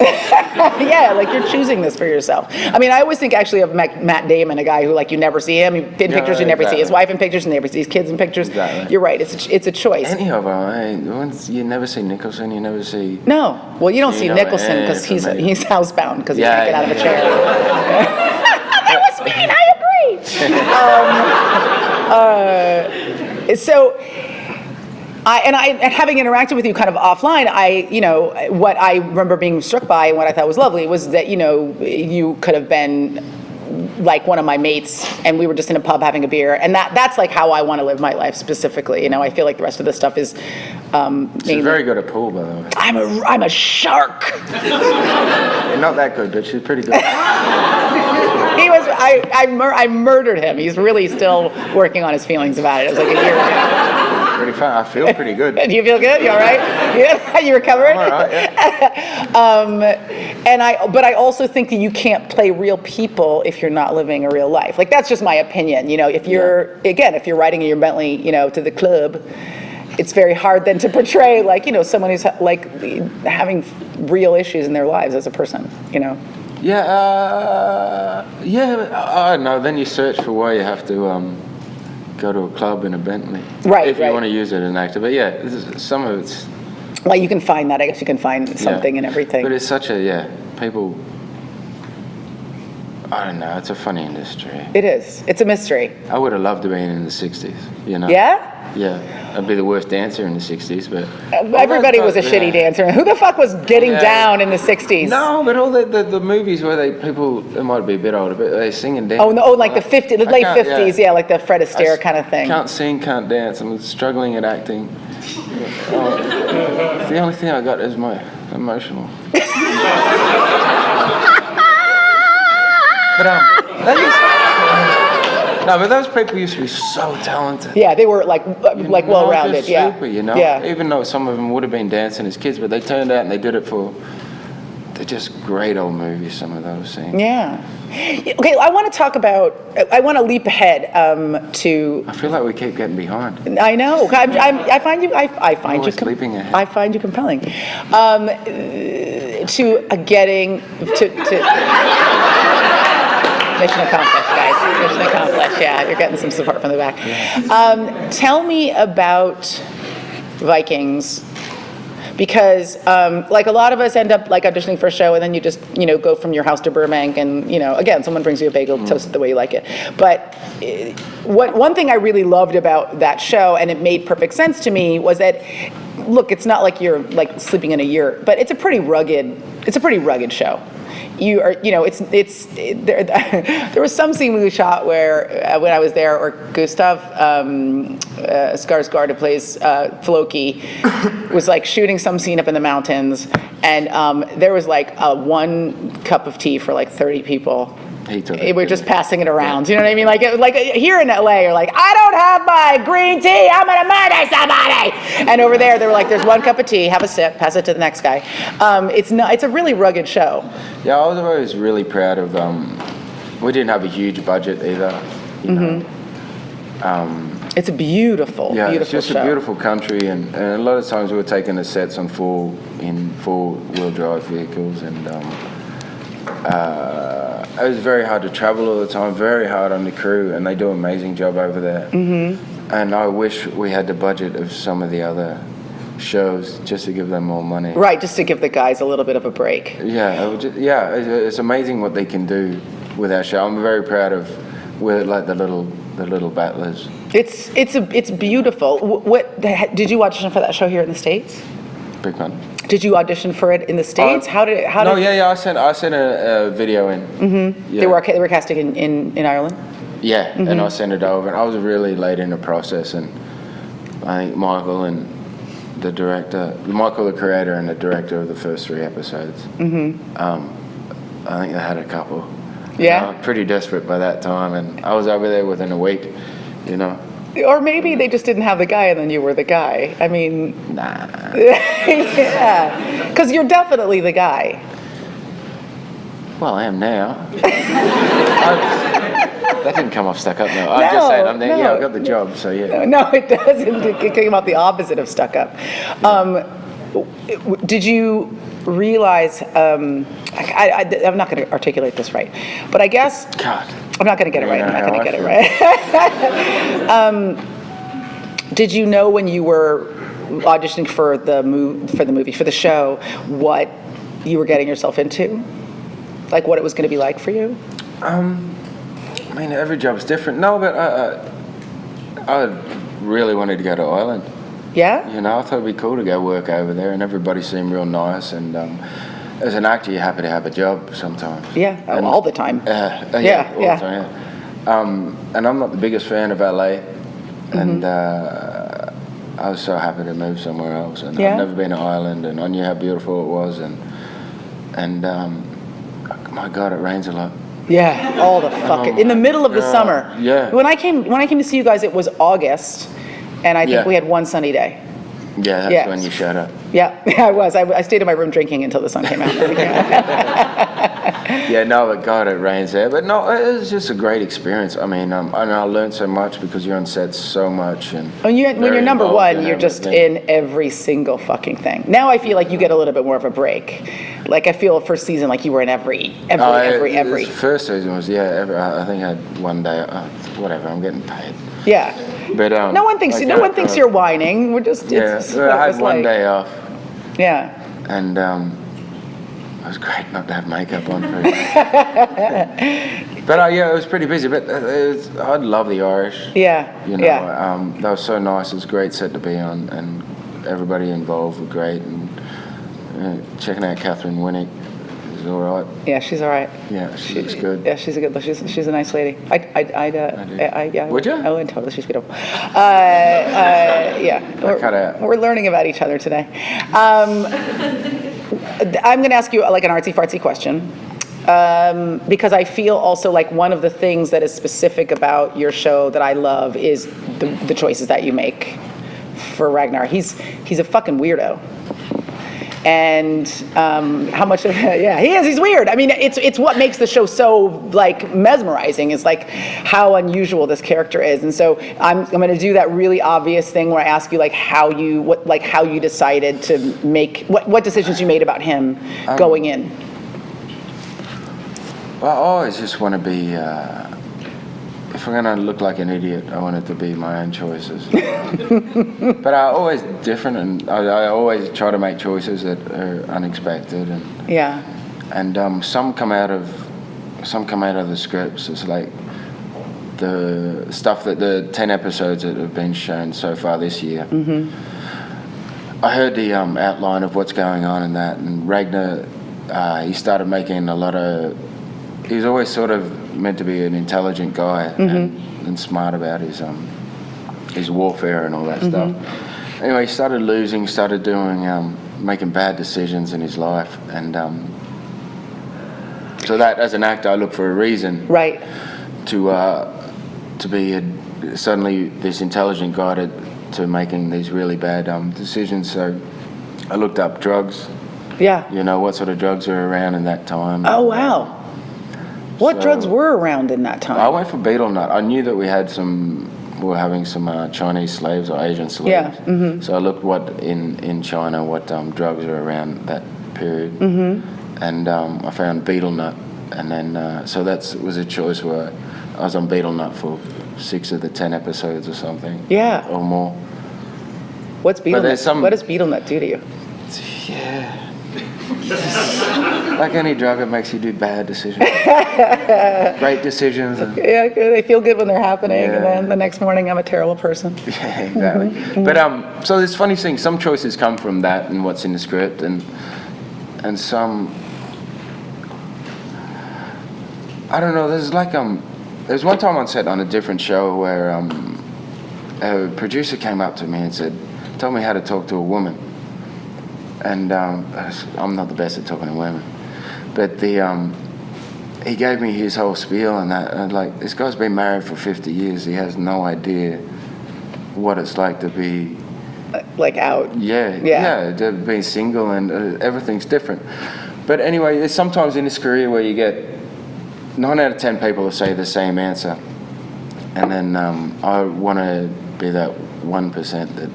Yeah, like you're choosing this for yourself. I mean, I always think actually of Matt Damon, a guy who like you never see him in pictures, you never see his wife in pictures, and never see his kids in pictures. Exactly. You're right. It's a choice. Any of them. Once you never see Nicholson, you never see. No, well, you don't see Nicholson because he's housebound because he can't get out of a chair. That was mean. I agree. So. And having interacted with you kind of offline, what I remember being struck by and what I thought was lovely was that, you could have been like one of my mates and we were just in a pub having a beer. And that's like how I want to live my life specifically. I feel like the rest of the stuff is She's very good at pool, by the way. I'm a shark. Not that good, but she's pretty good. I murdered him. He's really still working on his feelings about it. It was like a year ago. Pretty fun. I feel pretty good. Do you feel good? You all right? Yeah, you recovered? I'm all right, yeah. But I also think that you can't play real people if you're not living a real life. Like that's just my opinion. If you're riding in your Bentley, to the club, it's very hard then to portray like someone who's like having real issues in their lives as a person. Yeah. No. Then you search for why you have to go to a club in a Bentley. Right. If you want to use it as an actor, but yeah, some of it's. Well, you can find that. I guess you can find something in everything. But it's such people. I don't know. It's a funny industry. It is. It's a mystery. I would have loved to be in the '60s. Yeah. Yeah, I'd be the worst dancer in the '60s, but everybody was a shitty dancer. Who the fuck was getting down in the '60s? No, but all the movies where it might be a bit older, but they sing and dance. Oh no, like the late '50s, like the Fred Astaire kind of thing. Can't sing, can't dance. I'm struggling at acting. The only thing I got is my emotional. But those people used to be so talented. Yeah, they were like well-rounded. Super, Yeah. Even though some of them would have been dancing as kids, but they turned out and they did it for. They're just great old movies. Some of those things. Yeah. Okay, I want to leap ahead to. I feel like we keep getting behind. I know. I find you. I find you. Leaping ahead. I find you compelling. To getting to. Mission accomplished, guys. Mission accomplished. Yeah, you're getting some support from the back. Yeah. Tell me about Vikings, because like a lot of us end up like auditioning for a show, and then you just go from your house to Burbank, and again someone brings you a bagel, toast it the way you like it. But one thing I really loved about that show, and it made perfect sense to me, was that look, it's not like you're like sleeping in a yurt, but it's a pretty rugged show. You are, there was some scene we shot where when I was there, or Gustav Skarsgård, who plays Floki, was like shooting some scene up in the mountains, and there was like 1 cup of tea for like 30 people. We're just passing it around. You know what I mean? Like here in LA, you're like, I don't have my green tea. I'm gonna murder somebody. And over there, they were like, there's 1 cup of tea. Have a sip. Pass it to the next guy. It's a really rugged show. Yeah, I was always really proud of. We didn't have a huge budget either. It's a beautiful it's just show. A beautiful country, and a lot of times we were taking the sets on four-wheel drive vehicles, and it was very hard to travel all the time, very hard on the crew, and they do an amazing job over there. Mm-hmm. And I wish we had the budget of some of the other shows just to give them more money. Right, just to give the guys a little bit of a break. Yeah, it's amazing what they can do with our show. I'm very proud of we're like the little battlers. It's beautiful. What did you audition for that show here in the States? Big one. Did you audition for it in the States? How did? I sent a video in. Mm-hmm. Yeah. They were casting in Ireland. Yeah, and I sent it over, and I was really late in the process, and I think Michael and the director, Michael the creator and the director of the first 3 episodes. Mm-hmm. I think they had a couple. Yeah. You know, pretty desperate by that time, and I was over there within a week. You know. Or maybe they just didn't have the guy, and then you were the guy. I mean. Nah. Yeah, because you're definitely the guy. Well, I am now. That didn't come off stuck up, no. I'm just saying, I'm there. Yeah, I got the job, so yeah. No, it doesn't. It came out the opposite of stuck up. Did you realize? I'm not going to articulate this right, but I guess. God. I'm not going to get it right. I'm not going to get it right. Did you know when you were auditioning for the movie, for the show, what you were getting yourself into? Like what it was going to be like for you? I mean, every job's different. No, but I really wanted to go to Ireland. Yeah? You know, I thought it'd be cool to go work over there, and everybody seemed real nice. And as an actor, you're happy to have a job sometimes. Yeah, and, all the time. All the time, yeah. And I'm not the biggest fan of LA, and I was so happy to move somewhere else. And I've never been to Ireland, and I knew how beautiful it was, and my God, it rains a lot. Yeah, all the fucking in the middle of the summer. Yeah. When I came to see you guys, it was August, and I think we had one sunny day. Yeah, that's when you showed up. Yeah, I was. I stayed in my room drinking until the sun came out. Yeah, no, but God, it rains there. But no, it was just a great experience. I mean, and I learned so much because you're on set so much. And when you're number one, you're just in every single fucking thing. Now I feel like you get a little bit more of a break. Like I feel first season like you were in every. This first season was I think I had one day. Whatever, I'm getting paid. Yeah. But no one thinks you're whining. We're just I had one day off. Yeah. And it was great not to have makeup on. But it was pretty busy. But I love the Irish. Yeah. You know, that was so nice. It was a great set to be on, and everybody involved were great. And checking out Catherine Winnick is all right. Yeah, she's all right. Yeah, she looks good. Yeah, she's a nice lady. Yeah. Would you? I would totally. She's beautiful. We're learning about each other today. I'm going to ask you like an artsy fartsy question. Because I feel also like one of the things that is specific about your show that I love is the choices that you make for Ragnar. He's a fucking weirdo. And how much of he is. He's weird. I mean, it's what makes the show so like mesmerizing. Is like how unusual this character is. And so I'm going to do that really obvious thing where I ask you like how you decided to make what decisions you made about him going in. Well, I always just want to be. If I'm going to look like an idiot, I want it to be my own choices. But I'm always different, and I always try to make choices that are unexpected. And some come out of the scripts. It's like the stuff that the 10 episodes that have been shown so far this year. Mm-hmm. I heard the outline of what's going on in that, and Ragnar, he started making a lot of. He was always sort of meant to be an intelligent guy and smart about his warfare and all that stuff. Anyway, he started losing, started doing, making bad decisions in his life, and so that as an actor, I look for a reason, right, to be suddenly this intelligent guy to making these really bad decisions. So I looked up drugs. Yeah. You know what sort of drugs were around in that time. Oh wow. What drugs were around in that time? I went for betel nut. I knew that we were having some Chinese slaves or Asian slaves. Yeah. Mm-hmm. So I looked in China what drugs are around that period, and I found betel nut And then, so that was a choice where I was on Beetle Nut for 6 of the 10 episodes or something. Yeah. Or more. What's Beetle Nut? Some, what does Beetle Nut do to you? Yeah. Like any drug, it makes you do bad decisions. Great decisions. Yeah, they feel good when they're happening, Yeah. and then the next morning I'm a terrible person. Yeah, exactly. But so there's funny things. Some choices come from that and what's in the script, and some, I don't know. There's like there's one time on set on a different show where a producer came up to me and said, "Tell me how to talk to a woman." And I'm not the best at talking to women, but he gave me his whole spiel and that, and like, this guy's been married for 50 years. He has no idea what it's like to be Like out. to be single, and everything's different. But anyway, there's sometimes in this career where you get 9 out of 10 people will say the same answer, and then I want to be that 1% that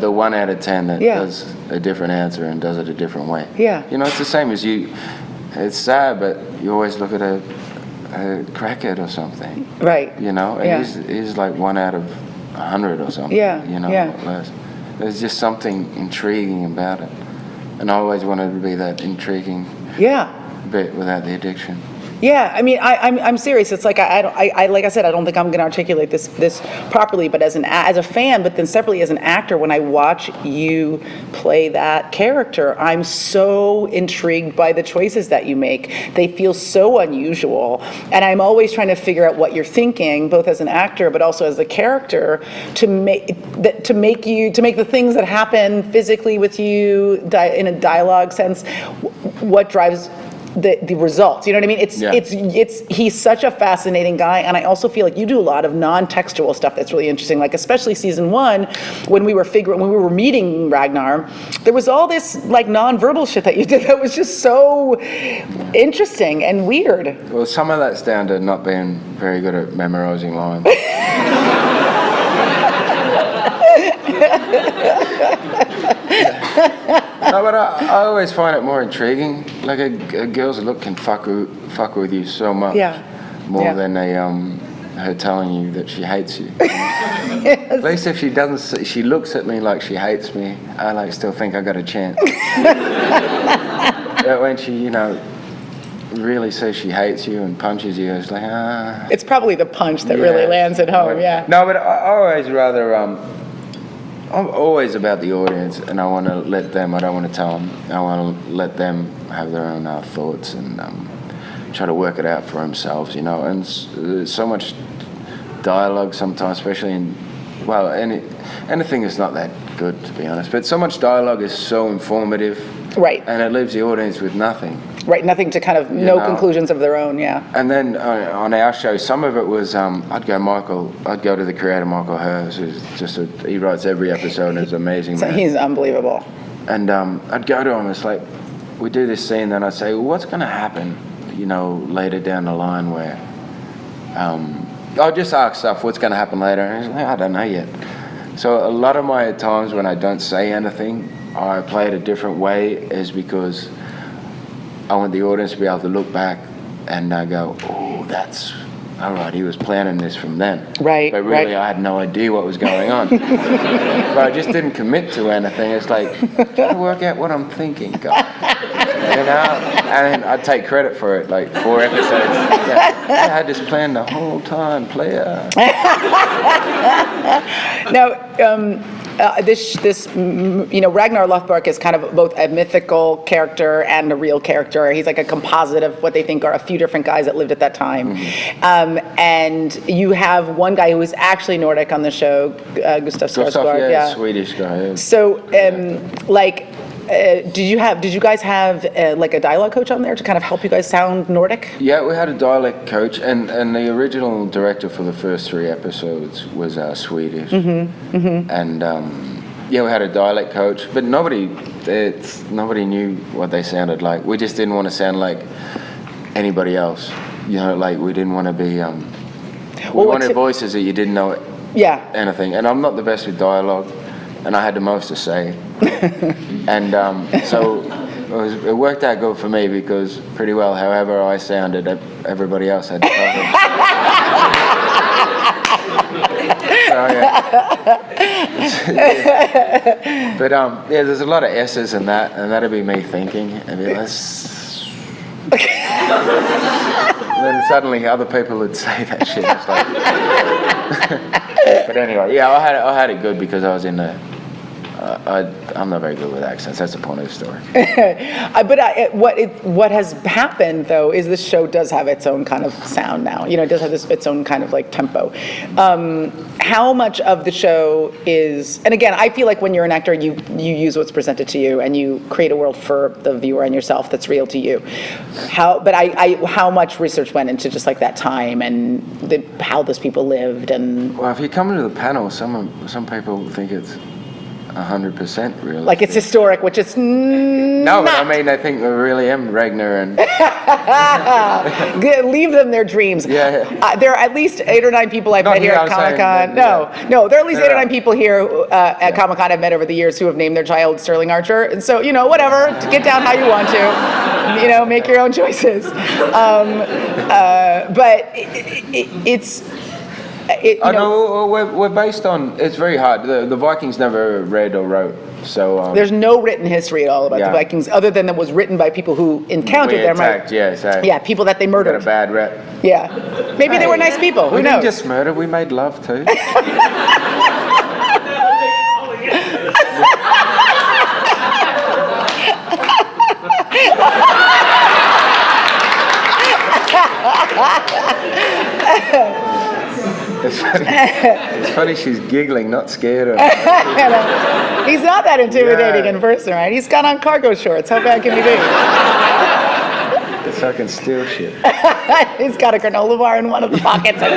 the 1 out of 10 that does a different answer and does it a different way. Yeah. You know, it's the same as you. It's sad, but you always look at a crackhead or something. Right. You know, and he's like 1 out of 100 or something. Yeah. You know, there's just something intriguing about it, and I always wanted to be that intriguing bit without the addiction. Yeah, I mean, I'm serious. It's like I like I said, I don't think I'm going to articulate this properly. But as a fan, but then separately as an actor, when I watch you play that character, I'm so intrigued by the choices that you make. They feel so unusual, and I'm always trying to figure out what you're thinking, both as an actor, but also as a character, to make the things that happen physically with you in a dialogue sense, what drives the results. You know what I mean? It's he's such a fascinating guy, and I also feel like you do a lot of non-textual stuff that's really interesting. Like especially season 1, when we were meeting Ragnar, there was all this like non-verbal shit that you did that was just so interesting and weird. Well, some of that's down to not being very good at memorizing lines. No, but I always find it more intriguing. Like a girl's look can fuck with you so much more than her telling you that she hates you. At least if she doesn't, she looks at me like she hates me, I like still think I got a chance. But when she, really says she hates you and punches you, it's like It's probably the punch that really lands at home. No, but I always rather. I'm always about the audience, and I want to let them. I don't want to tell them. I want to let them have their own thoughts and try to work it out for themselves. And there's so much dialogue sometimes, especially in anything is not that good, to be honest. But so much dialogue is so informative, right? And it leaves the audience with nothing. Right, nothing to kind of conclusions of their own, And then on our show, some of it was I'd go to the creator, Michael Hurst, who's he writes every episode and is amazing. So he's unbelievable. And I'd go to him. It's like we do this scene, then I'd say, well, what's going to happen, later down the line where I'll just ask stuff. What's going to happen later? And he's like, I don't know yet. So a lot of my times when I don't say anything, I play it a different way, is because I want the audience to be able to look back and go, oh, that's all right, he was planning this from then. Right. But really, I had no idea what was going on. But I just didn't commit to anything. It's like, trying to work out what I'm thinking, God. And I'd take credit for it, like 4 episodes. I had this plan the whole time, player. Now, Ragnar Lothbrok is kind of both a mythical character and a real character. He's like a composite of what they think are a few different guys that lived at that time. Mm-hmm. And you have one guy who is actually Nordic on the show, Gustav Skarsgård. Swedish guy. Yeah. So, did you guys have like a dialogue coach on there to kind of help you guys sound Nordic? Yeah, we had a dialect coach, and the original director for the first 3 episodes was Swedish. Mm-hmm. Mm-hmm. And we had a dialect coach, but nobody knew what they sounded like. We just didn't want to sound like anybody else. Like we didn't want to be. We wanted voices that you didn't know anything. And I'm not the best with dialogue, and I had the most to say. And so it worked out good for me because pretty well, however I sounded, everybody else had to cover. So, yeah. But yeah, there's a lot of S's in that, and that'd be me thinking. And be like, then suddenly other people would say that shit. It's like, but anyway, yeah, I had it good because I was in the. I'm not very good with accents. That's the point of the story. But what has happened though is this show does have its own kind of sound now. You know, it does have its own kind of like tempo. How much of the show is? And again, I feel like when you're an actor, you use what's presented to you and you create a world for the viewer and yourself that's real to you. How much research went into just like that time and how those people lived and? Well, if you come to the panel, some people think it's 100% real. Like it's historic, which it's no, but I mean, I think we really am Ragnar and leave them their dreams. Yeah. There are at least 8 or 9 people I've met here at Comic-Con. No, there are at least 8 or 9 people here at Comic-Con I've met over the years who have named their child Sterling Archer. And so, you know, whatever, get down how you want to. You know, make your own choices. But it's... we're based on. It's very hard. The Vikings never read or wrote, so there's no written history at all about the Vikings, other than that was written by people who encountered them. Attacked, right? Yeah, people that they murdered. Got a bad rep. Yeah, maybe they were nice people. Who knows? We didn't just murder. We made love too. It's funny she's giggling, not scared of him. He's not that intimidating in person, right? He's got on cargo shorts. How bad can he be? The fucking steal shit. He's got a granola bar in one of the pockets, I'm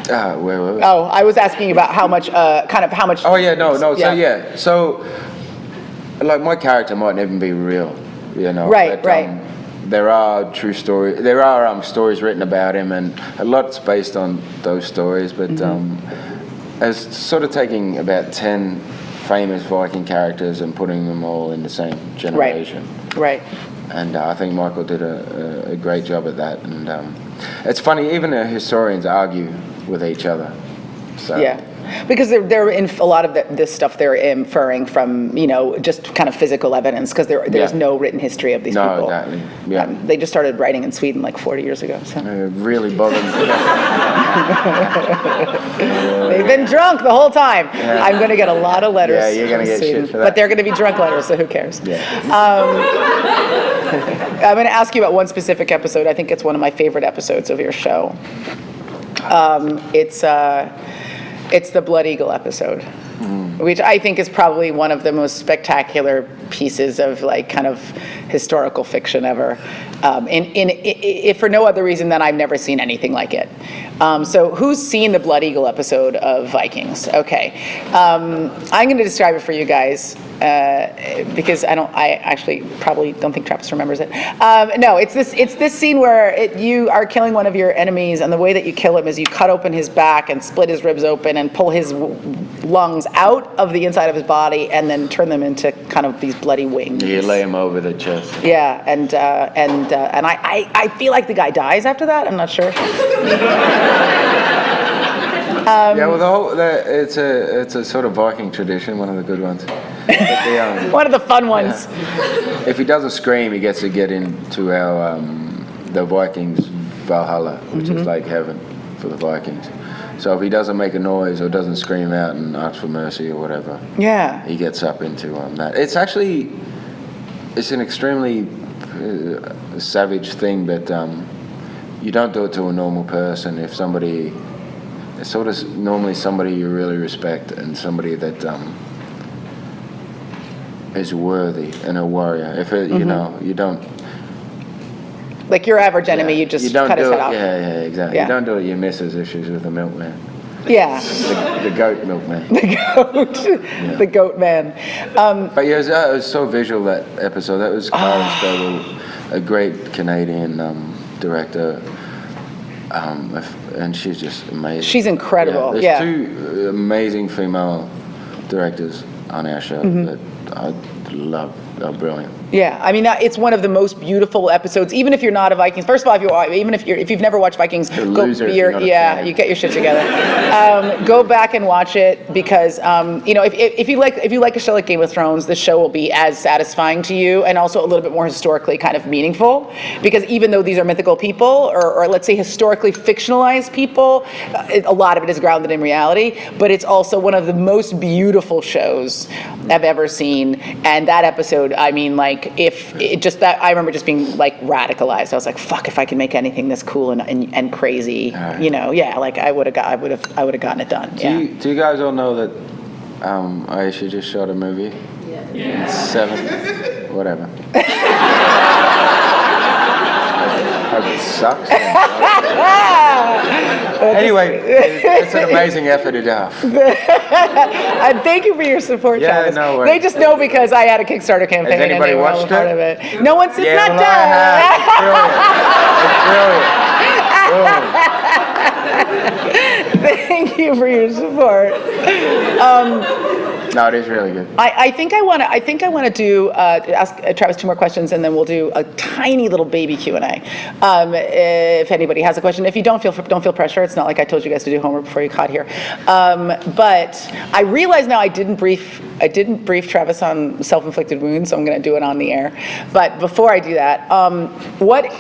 sure. Where were we? Oh, I was asking about how much, how much... Oh, yeah, no. So, like, my character might even be real, you know. Right. There are true stories. There are stories written about him, and a lot's based on those stories. But as sort of taking about 10 famous Viking characters and putting them all in the same generation. Right. And I think Michael did a great job at that. And it's funny, even the historians argue with each other. So. Yeah. Because they're in a lot of this stuff they're inferring from, you know, just kind of physical evidence because there's no written history of these people. No, exactly. Yeah. They just started writing in Sweden like 40 years ago. So. Really bothered me. They've been drunk the whole time. Yeah. I'm going to get a lot of letters. Yeah, you're going to get Sweden, shit for that. But they're going to be drunk letters, so who cares? Yeah. I'm going to ask you about one specific episode. I think it's one of my favorite episodes of your show. It's the Blood Eagle episode, which I think is probably one of the most spectacular pieces of like kind of historical fiction ever. If for no other reason than I've never seen anything like it. So who's seen the Blood Eagle episode of Vikings? Okay, I'm going to describe it for you guys because I actually probably don't think Travis remembers it. No, it's this scene where you are killing one of your enemies, and the way that you kill him is you cut open his back and split his ribs open and pull his lungs out of the inside of his body and then turn them into kind of these bloody wings. You lay him over the chest. Yeah, and I feel like the guy dies after that. I'm not sure. Yeah, well, it's a sort of Viking tradition, one of the good ones. One of the fun ones. Yeah. If he doesn't scream, he gets to get into our the Vikings Valhalla, which is like heaven for the Vikings. So if he doesn't make a noise or doesn't scream out and ask for mercy or whatever, he gets up into that. It's an extremely savage thing, but you don't do it to a normal person. If somebody, it's sort of normally somebody you really respect and somebody that is worthy and a warrior. If you know, you don't. Like your average enemy, you just cut his head off. Yeah, exactly. Yeah. You don't do it. Your missus if she's with the milkman. Yeah. The goat milkman. The goat man. But yeah, it was so visual, that episode. That was Karen Stovall, a great Canadian director. And she's just amazing. She's incredible. There's two amazing female directors on our show that I love. They're brilliant. Yeah, I mean it's one of the most beautiful episodes. Even if you're not a Vikings, first of all, if you've never watched Vikings, You're a loser if you're not a fan. you get your shit together. Go back and watch it because if you like a show like Game of Thrones, this show will be as satisfying to you and also a little bit more historically kind of meaningful because even though these are mythical people or let's say historically fictionalized people, a lot of it is grounded in reality. But it's also one of the most beautiful shows I've ever seen. And that episode, I mean, like. I remember just being like radicalized. I was like, "Fuck! If I can make anything this cool and crazy, like I would have gotten it done." Do you guys all know that Aisha just shot a movie? Yeah. 7, whatever. Hope it sucks. Anyway, it's an amazing effort to do. And thank you for your support, Travis. No worries. They just know because I had a Kickstarter campaign. Has anybody and they were all watched part it? of it. No one's. It's Yeah, not well, done. I have. It's brilliant. Thank you for your support. No, it is really good. I think I want to do ask Travis 2 more questions, and then we'll do a tiny little baby Q&A. If anybody has a question, if you don't feel pressure. It's not like I told you guys to do homework before you got here. But I realize now I didn't brief Travis on self-inflicted wounds, so I'm going to do it on the air. But before I do that,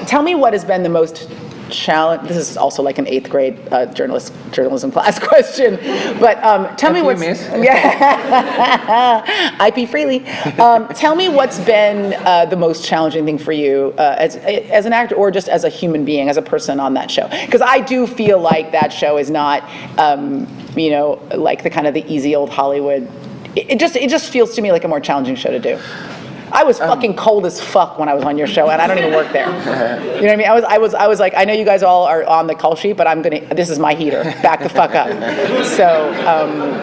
tell me what has been the most challenge. This is also like an 8th grade journalism class question, but tell me what's I pee freely. Tell me what's been the most challenging thing for you as an actor or just as a human being, as a person on that show, because I do feel like that show is not like the kind of the easy old Hollywood. It just feels to me like a more challenging show to do. I was fucking cold as fuck when I was on your show, and I don't even work there. You know what I mean? I was like, I know you guys all are on the call sheet, but this is my heater. Back the fuck up. So.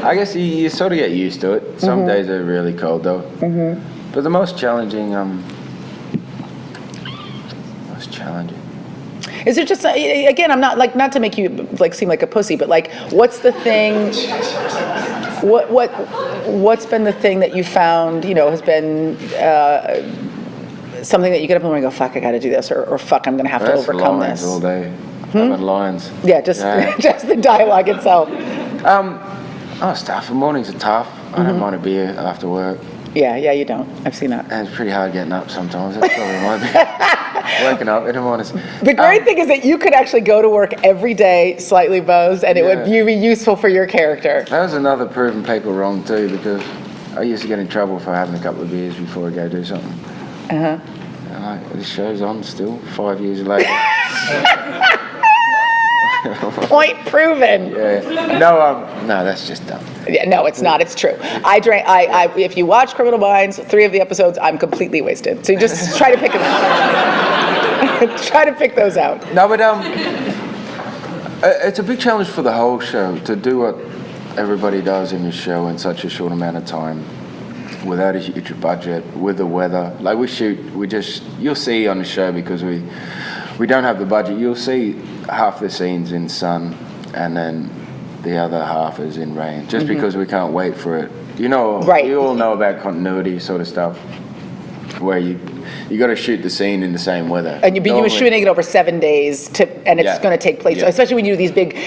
I guess you sort of get used to it. Some days are really cold though. But the most challenging. Is it just again? I'm not to make you like seem like a pussy, but like, what's the thing? What's been the thing that you found, has been something that you get up in the morning and go, fuck, I got to do this, or fuck, I'm going to have to overcome lines this. all day. Having lines. Yeah, just the dialogue itself. Stuff. Mornings are tough. I don't mind a beer after work. Yeah, you don't. I've seen that. And it's pretty hard getting up sometimes. That's probably why waking up in the mornings. The great thing is that you could actually go to work every day slightly buzzed, and it would be useful for your character. That was another proving people wrong too, because I used to get in trouble for having a couple of beers before I go do something. And the show's on still 5 years later. Point proven. Yeah. No, that's just dumb. Yeah, no, it's not. It's true. I drank. If you watch Criminal Minds, 3 of the episodes, I'm completely wasted. So you just try to pick them out. Try to pick those out. No, but it's a big challenge for the whole show to do what everybody does in the show in such a short amount of time, without a huge budget, with the weather. Like you'll see on the show, because we don't have the budget. You'll see half the scenes in sun, and then the other half is in rain, just because we can't wait for it. Right. You all know about continuity sort of stuff, where you got to shoot the scene in the same weather. And you were shooting it over 7 days, and it's going to take place, especially when you do these big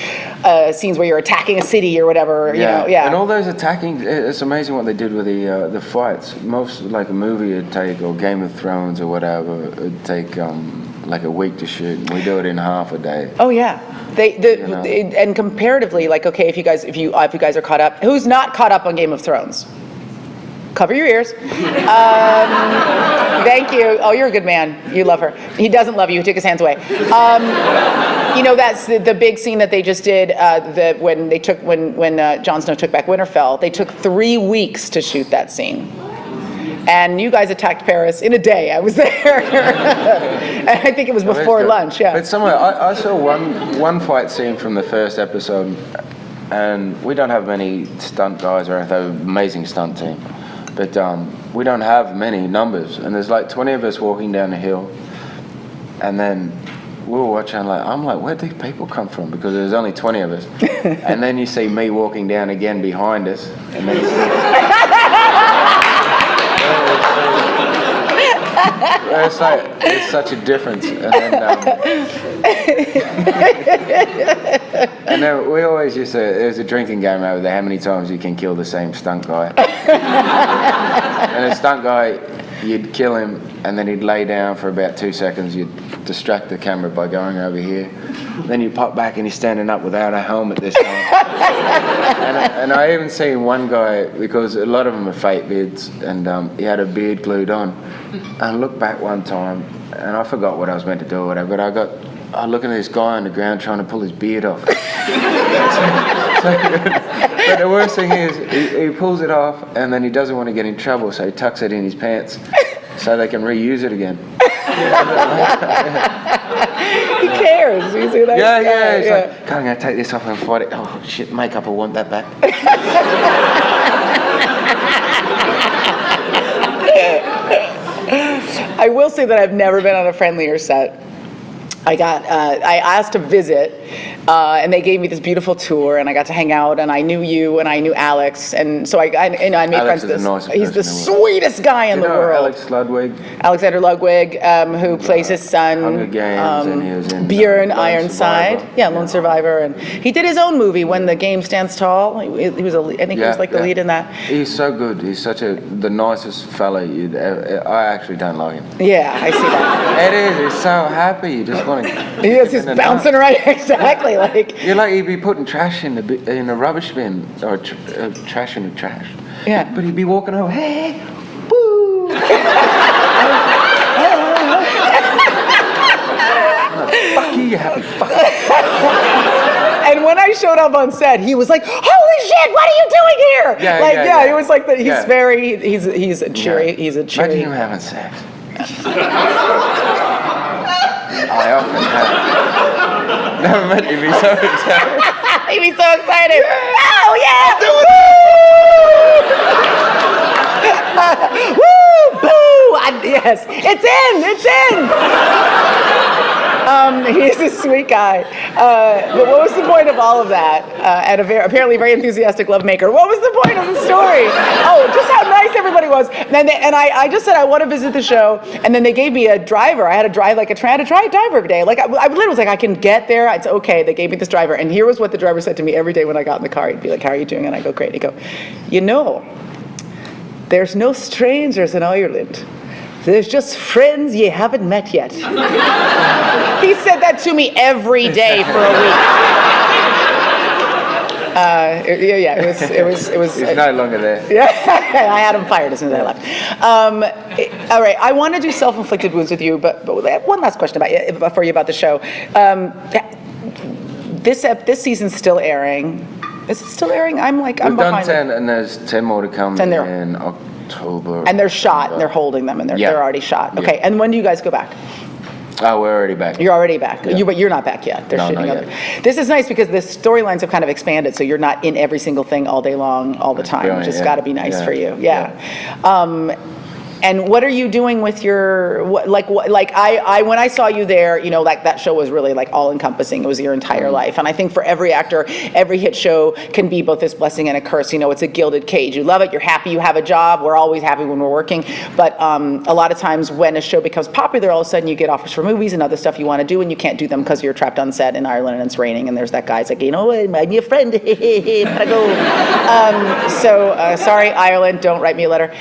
scenes where you're attacking a city or whatever. And all those attacking, it's amazing what they did with the fights. Most, like a movie would take, or Game of Thrones or whatever, it'd take like a week to shoot, and we do it in half a day. Oh yeah, and comparatively, like, okay, if you guys are caught up, who's not caught up on Game of Thrones? Cover your ears. Thank you. Oh, you're a good man. You love her. He doesn't love you. He took his hands away. That's the big scene that they just did. When Jon Snow took back Winterfell, they took 3 weeks to shoot that scene. And you guys attacked Paris in a day. I was there. And I think it was before lunch, yeah. But somewhere, I saw one fight scene from the first episode, and we don't have many stunt guys or anything, amazing stunt team. But we don't have many numbers. And there's like 20 of us walking down the hill, and then we were watching, I'm like, where'd these people come from? Because there's only 20 of us. And then you see me walking down again behind us, and then you see... It's like, it's such a difference. And then we always used to, there's a drinking game over there, how many times you can kill the same stunt guy. And the stunt guy, you'd kill him, and then he'd lay down for about 2 seconds. You'd distract the camera by going over here. Then you pop back and he's standing up without a helmet this time. and I even seen one guy, because a lot of them are fake beards, and he had a beard glued on. And I looked back one time, and I forgot what I was meant to do or whatever, but I was looking at this guy on the ground trying to pull his beard off. But the worst thing is, he pulls it off, and then he doesn't want to get in trouble, so he tucks it in his pants so they can reuse it again. He cares. He's a nice guy. He's like, "God, I'm going to take this off and fight it. Oh, shit, makeup, I want that back." I will say that I've never been on a friendlier set. I asked to visit, and they gave me this beautiful tour, and I got to hang out, and I knew you, and I knew Alex, and so I made Alex friends with is the nicest he's the person in the sweetest guy in the world. Alexander Ludwig, who plays his son, Hunger Games, and he was in Bjorn Lone Ironside, Survivor. Lone Survivor, and he did his own movie, When the Game Stands Tall. He was he was like the lead in that. He's so good. He's such the nicest fella you'd ever. I actually don't like him. Yeah, I see that. It is. He's so happy. You just want to. Yes, he's bouncing around. Exactly, like. You're like he'd be putting trash in a rubbish bin or trash in the trash. Yeah. But he'd be walking over. Hey, woo. Fuck you, you happy fuck. And when I showed up on set, he was like, "Holy shit, what are you doing here?" He was like that. He's very. He's a cheery. He's a cheery. Imagine him having sex. I often have. Never meant to be so excited. He'd be so excited. Oh yeah! Woo! Boo! Yes, it's in. It's in. He's a sweet guy. But what was the point of all of that? And apparently very enthusiastic lovemaker. What was the point of the story? Oh, just how nice everybody was. And I just said I want to visit the show, and then they gave me a driver. I had to drive I had to try a driver every day. Like I literally was like, I can get there. It's okay. They gave me this driver, and here was what the driver said to me every day when I got in the car. He'd be like, "How are you doing?" And I go, "Great." He'd go, "There's no strangers in Ireland. There's just friends you haven't met yet." He said that to me every day for a week. It was. He's no longer there. Yeah, I had him fired as soon as I left. All right, I want to do self-inflicted wounds with you, but I have one last question for you about the show. This season's still airing. Is it still airing? I'm We've behind. done 10, and there's 10 more to come 10 there. in October. And they're shot, and they're holding them, and they're already shot. Okay, Yeah. and when do you guys go back? Oh, we're already back. You're already back. Yeah. But you're not back yet. They're No, shooting not other. yet. This is nice because the storylines have kind of expanded, so you're not in every single thing all day long, all the time, Brilliant, which has yeah. got to be nice Yeah. for you. Yeah. And what are you doing with your when I saw you there, that show was really like all encompassing. It was your entire life. And I think for every actor, every hit show can be both this blessing and a curse. It's a gilded cage. You love it, you're happy, you have a job. We're always happy when we're working. But a lot of times when a show becomes popular, all of a sudden you get offers for movies and other stuff you want to do, and you can't do them because you're trapped on set in Ireland and it's raining, and there's that guy's like, might be a friend. Gotta go. Sorry, Ireland, don't write me a letter.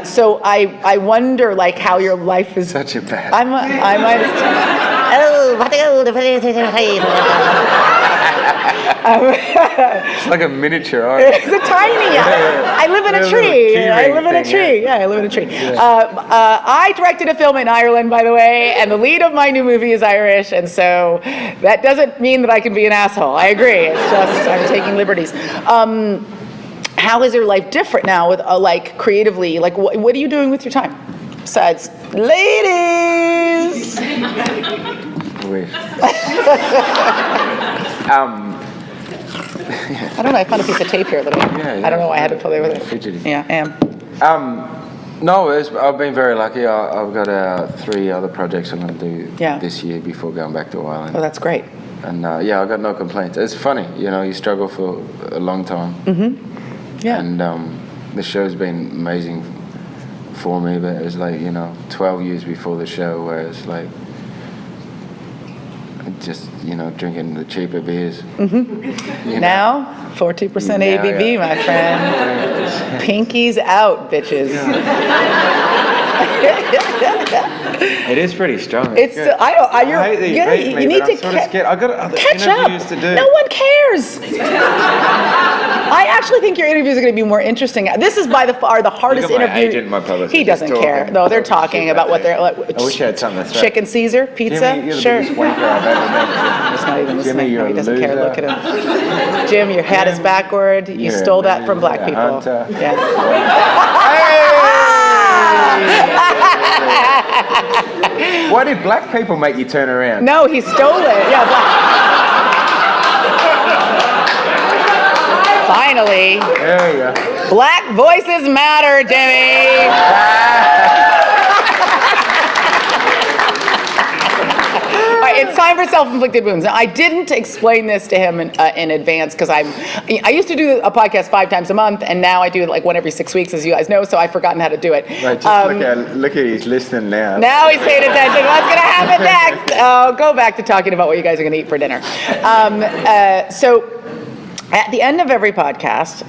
So I wonder how your life is. Such a bad. I might. It's like a miniature art. It's a tiny. I live in a tree. I live in a tree. Yeah, I live in a tree. I directed a film in Ireland, by the way, and the lead of my new movie is Irish, and so that doesn't mean that I can be an asshole. I agree. It's just I'm taking liberties. How is your life different now with creatively? What are you doing with your time besides ladies? Wish. I don't know. I found a piece of tape here. I don't know why I had to play with it. Fidgety. Yeah, I am. No, I've been very lucky. I've got 3 other projects I'm going to do this year before going back to Ireland. Oh, that's great. And I got no complaints. It's funny, you struggle for a long time. Mm-hmm. Yeah. And the show's been amazing for me, but it was like, 12 years before the show where it's like, just, drinking the cheaper beers. Mm-hmm. Now, 40% ABV, my friend. Pinkies out, bitches. It is pretty strong. It's good. I hate that you hate me, you need but to I'm sort of scared. I got other catch interviews up. to do. No one cares. I actually think your interviews are going to be more interesting. This is by far the hardest Look at my interview. agent, my publicist, he doesn't just care. talking. No, they're talking about what they're. I wish I had something to throw. Chicken Caesar, pizza, Jimmy, you're the sure. biggest wanker I've ever met. He's not even listening. Jimmy, you're he a doesn't care. loser. Look at him. Jim, your hat is backward. You You're a stole that from loser, black people. hunter. Yeah. Why did black people make you turn around? No, he stole it. Yeah. Finally. There you go. Black voices matter, Jimmy. All right, it's time for self-inflicted wounds. Now, I didn't explain this to him in advance because I used to do a podcast 5 times a month, and now I do it like one every 6 weeks, as you guys know. So I've forgotten how to do it. Right, just look at he's listening now. Now he's paying attention. What's going to happen next? Oh, go back to talking about what you guys are going to eat for dinner. So. At the end of every podcast,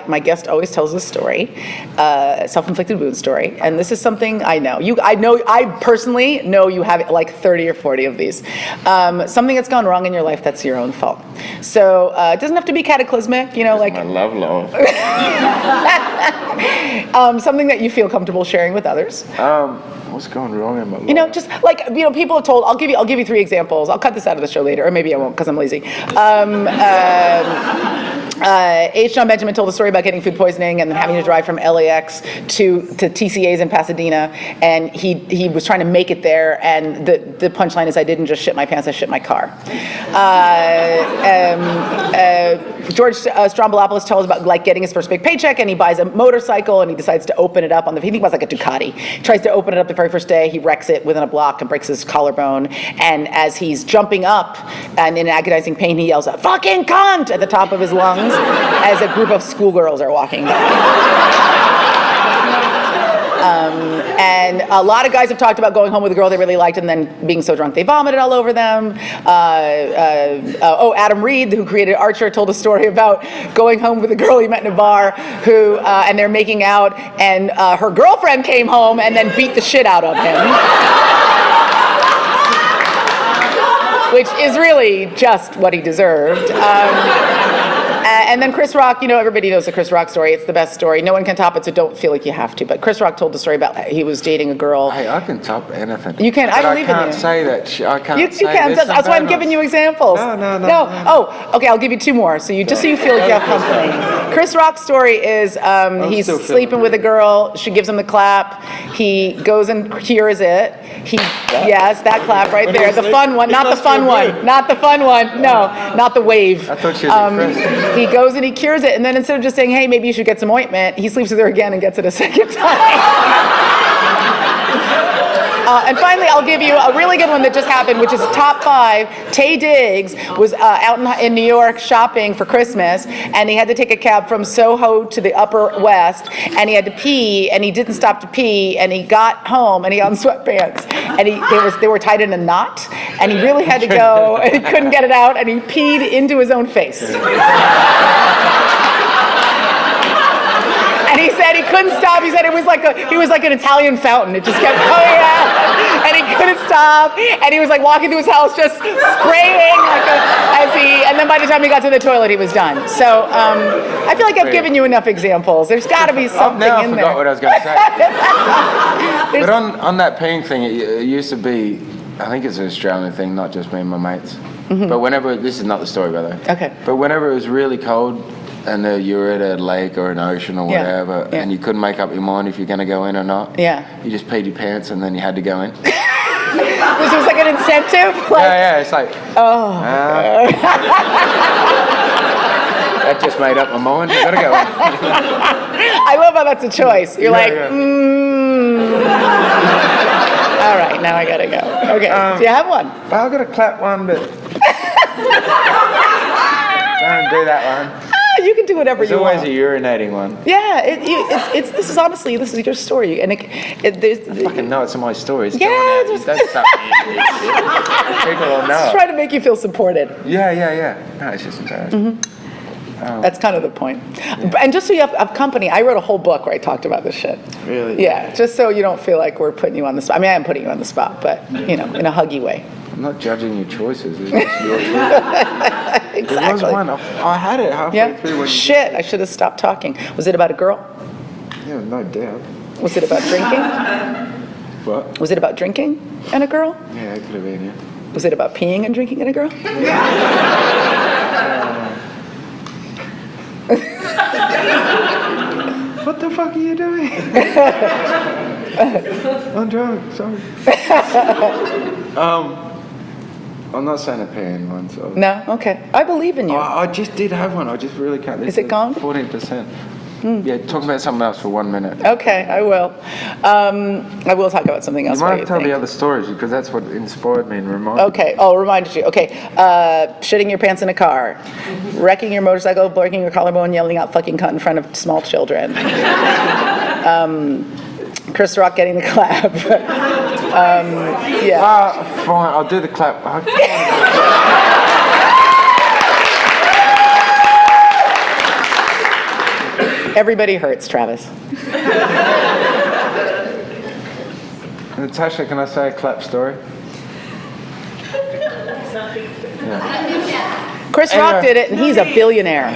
my guest always tells a story, self-inflicted wound story, and this is something I know. I personally know you have like 30 or 40 of these. Something that's gone wrong in your life that's your own fault. So it doesn't have to be cataclysmic, like I love love. something that you feel comfortable sharing with others. What's going wrong in my life? Just like people have told. I'll give you 3 examples. I'll cut this out of the show later, or maybe I won't because I'm lazy. H. John Benjamin told a story about getting food poisoning and then having to drive from LAX to TCA's in Pasadena, and he was trying to make it there, and the punchline is, I didn't just shit my pants, I shit my car. George Stroumboulopoulos tells about like getting his first big paycheck, and he buys a motorcycle, and he decides to open it up on the. He was like a Ducati. He tries to open it up the very first day. He wrecks it within a block and breaks his collarbone. And as he's jumping up and in agonizing pain, he yells out, "Fucking cunt!" at the top of his lungs as a group of schoolgirls are walking by. And a lot of guys have talked about going home with a girl they really liked and then being so drunk they vomited all over them. Adam Reed, who created Archer, told a story about going home with a girl he met in a bar and they're making out, and her girlfriend came home and then beat the shit out of him. Which is really just what he deserved. And then Chris Rock, everybody knows the Chris Rock story. It's the best story. No one can top it, so don't feel like you have to. But Chris Rock told the story about he was dating a girl. Hey, I can top anything. You can. I believe in you. I can't say that. I can't. You can. That's why I'm giving you examples. No. Oh, okay. I'll give you 2 more. So you feel like you have company. Chris Rock's story is he's sleeping with a girl. She gives him the clap. He goes and cures it. Yes, that clap right there. The fun one, not the fun one. Not the fun one. No, not the wave. I thought she was impressed. He goes and he cures it, and then instead of just saying, "Hey, maybe you should get some ointment," he sleeps with her again and gets it a second time. And finally, I'll give you a really good one that just happened, which is top 5. Tay Diggs was out in New York shopping for Christmas, and he had to take a cab from Soho to the Upper West, and he had to pee, and he didn't stop to pee, and he got home, and he got in sweatpants, and they were tied in a knot, and he really had to go, and he couldn't get it out, and he peed into his own face. And he said he couldn't stop. He said he was like an Italian fountain. It just kept coming out, and he couldn't stop. And he was like walking through his house, just spraying and then by the time he got to the toilet, he was done. So I feel like I've given you enough examples. There's got to be something I in there. forgot what I was going to say. But on that peeing thing, it used to be. I think it's an Australian thing, not just me and my mates. Mm-hmm. But whenever this is not the story, by the way. Okay. But whenever it was really cold, and you were at a lake or an ocean or whatever, and you couldn't make up your mind if you're going to go in or not. Yeah. You just peed your pants and then you had to go in. This was like an incentive? It's like, that just made up my mind. I got to go in. I love how that's a choice. You're All right, now I gotta go. Okay, do you have one? Well, I've got to clap one, but don't do that one. You can do whatever There's you always want. a urinating one. Yeah, this is honestly, this is your story, and there's. Fucking know it's my story. It's Yeah, going out. there's- That's something. People will know. Just trying to make you feel supported. Yeah. No, it's just embarrassing. That's kind of the point. And just so you have company, I wrote a whole book where I talked about this shit. Really? Yeah, just so you don't feel like we're putting you on the spot. I mean, I am putting you on the spot, but, in a huggy way. I'm not judging your choices. It's just your choice. Exactly. There was one. I had it halfway through when Shit, I should have stopped talking. Was it about a girl? Yeah, no doubt. Was it about drinking? What? Was it about drinking and a girl? Yeah, it could have been, yeah. Was it about peeing and drinking and a girl? What the fuck are you doing? I'm drunk, sorry. I'm not saying a pen one, so. No? Okay. I believe in you. I just did have one. I just really can't. Is it gone? 14%. Yeah, talk about something else for 1 minute. Okay, I will. I will talk about something else. You while might have to tell think. the other stories because that's what inspired me and reminded me. Okay. Oh, reminded you. Okay. Shitting your pants in a car, wrecking your motorcycle, breaking your collarbone, yelling out "fucking cunt" in front of small children. Chris Rock getting the clap. Yeah. Fine, I'll do the clap. Everybody hurts, Travis. Natasha, can I say a clap story? Chris Rock did it, and he's a billionaire.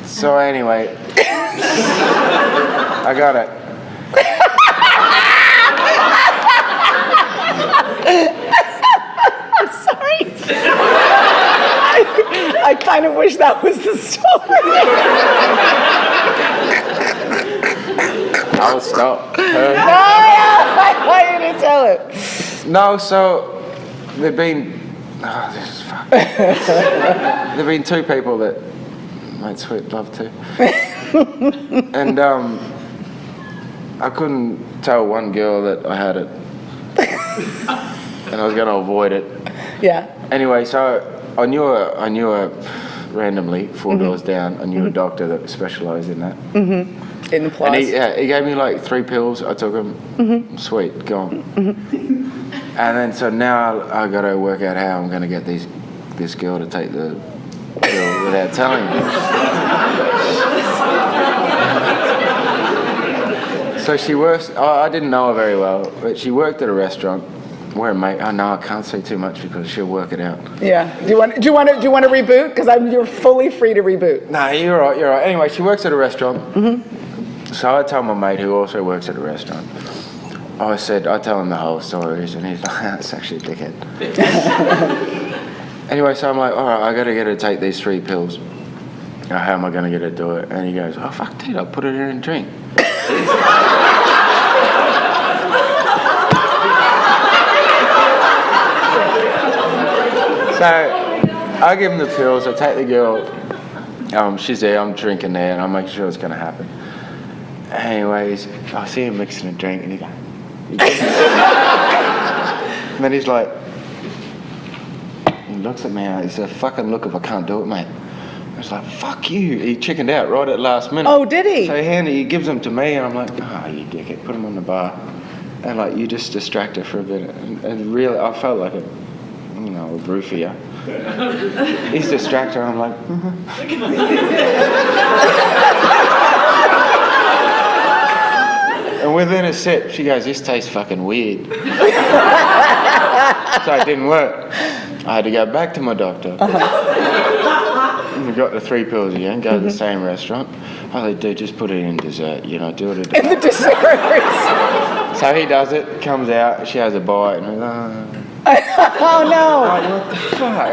So anyway, I got it. Sorry. I kind of wish that was the story. I'll stop. I want you to tell it. No, so there've been. Oh, this is fuck. There've been two people that made sweet love to, and I couldn't tell one girl that I had it, and I was going to avoid it. Yeah. Anyway, so I knew her randomly 4 doors down. I knew a doctor that specialised in that. In the And he gave me like 3 pills. I took them. Sweet, gone. And then so now I got to work out how I'm going to get this girl to take the pill without telling me. So she works. I didn't know her very well, but she worked at a restaurant. Where mate? Oh no, I can't say too much because she'll work it out. Yeah. Do you want to reboot? Because you're fully free to reboot. No, you're right. Anyway, she works at a restaurant. So I tell my mate who also works at a restaurant. I tell him the whole story, and he's like, "That's actually a dickhead." Anyway, so I'm like, "All right, I got to get her to take these 3 pills. How am I going to get her to do it?" And he goes, "Oh fuck, dude, I'll put it in a drink." So I give him the pills. I take the girl. She's there. I'm drinking there, and I'm making sure it's going to happen. Anyways, I see him mixing a drink, and he goes. And then he's like, he looks at me. It's a fucking look of I can't do it, mate. I was like, fuck you. He chickened out right at last minute. Oh, did he? So he gives them to me, and I'm like, you dickhead, put them on the bar, and like you just distract her for a bit, and really, I felt like a roofie. He's distracted. I'm like, And within a sip, she goes, "This tastes fucking weird." So it didn't work. I had to go back to my doctor. And we got the 3 pills again. Go to the same restaurant. Oh, they do. Just put it in dessert. Do it. In the dessert. So he does it. Comes out. She has a bite, and Oh no! what the fuck?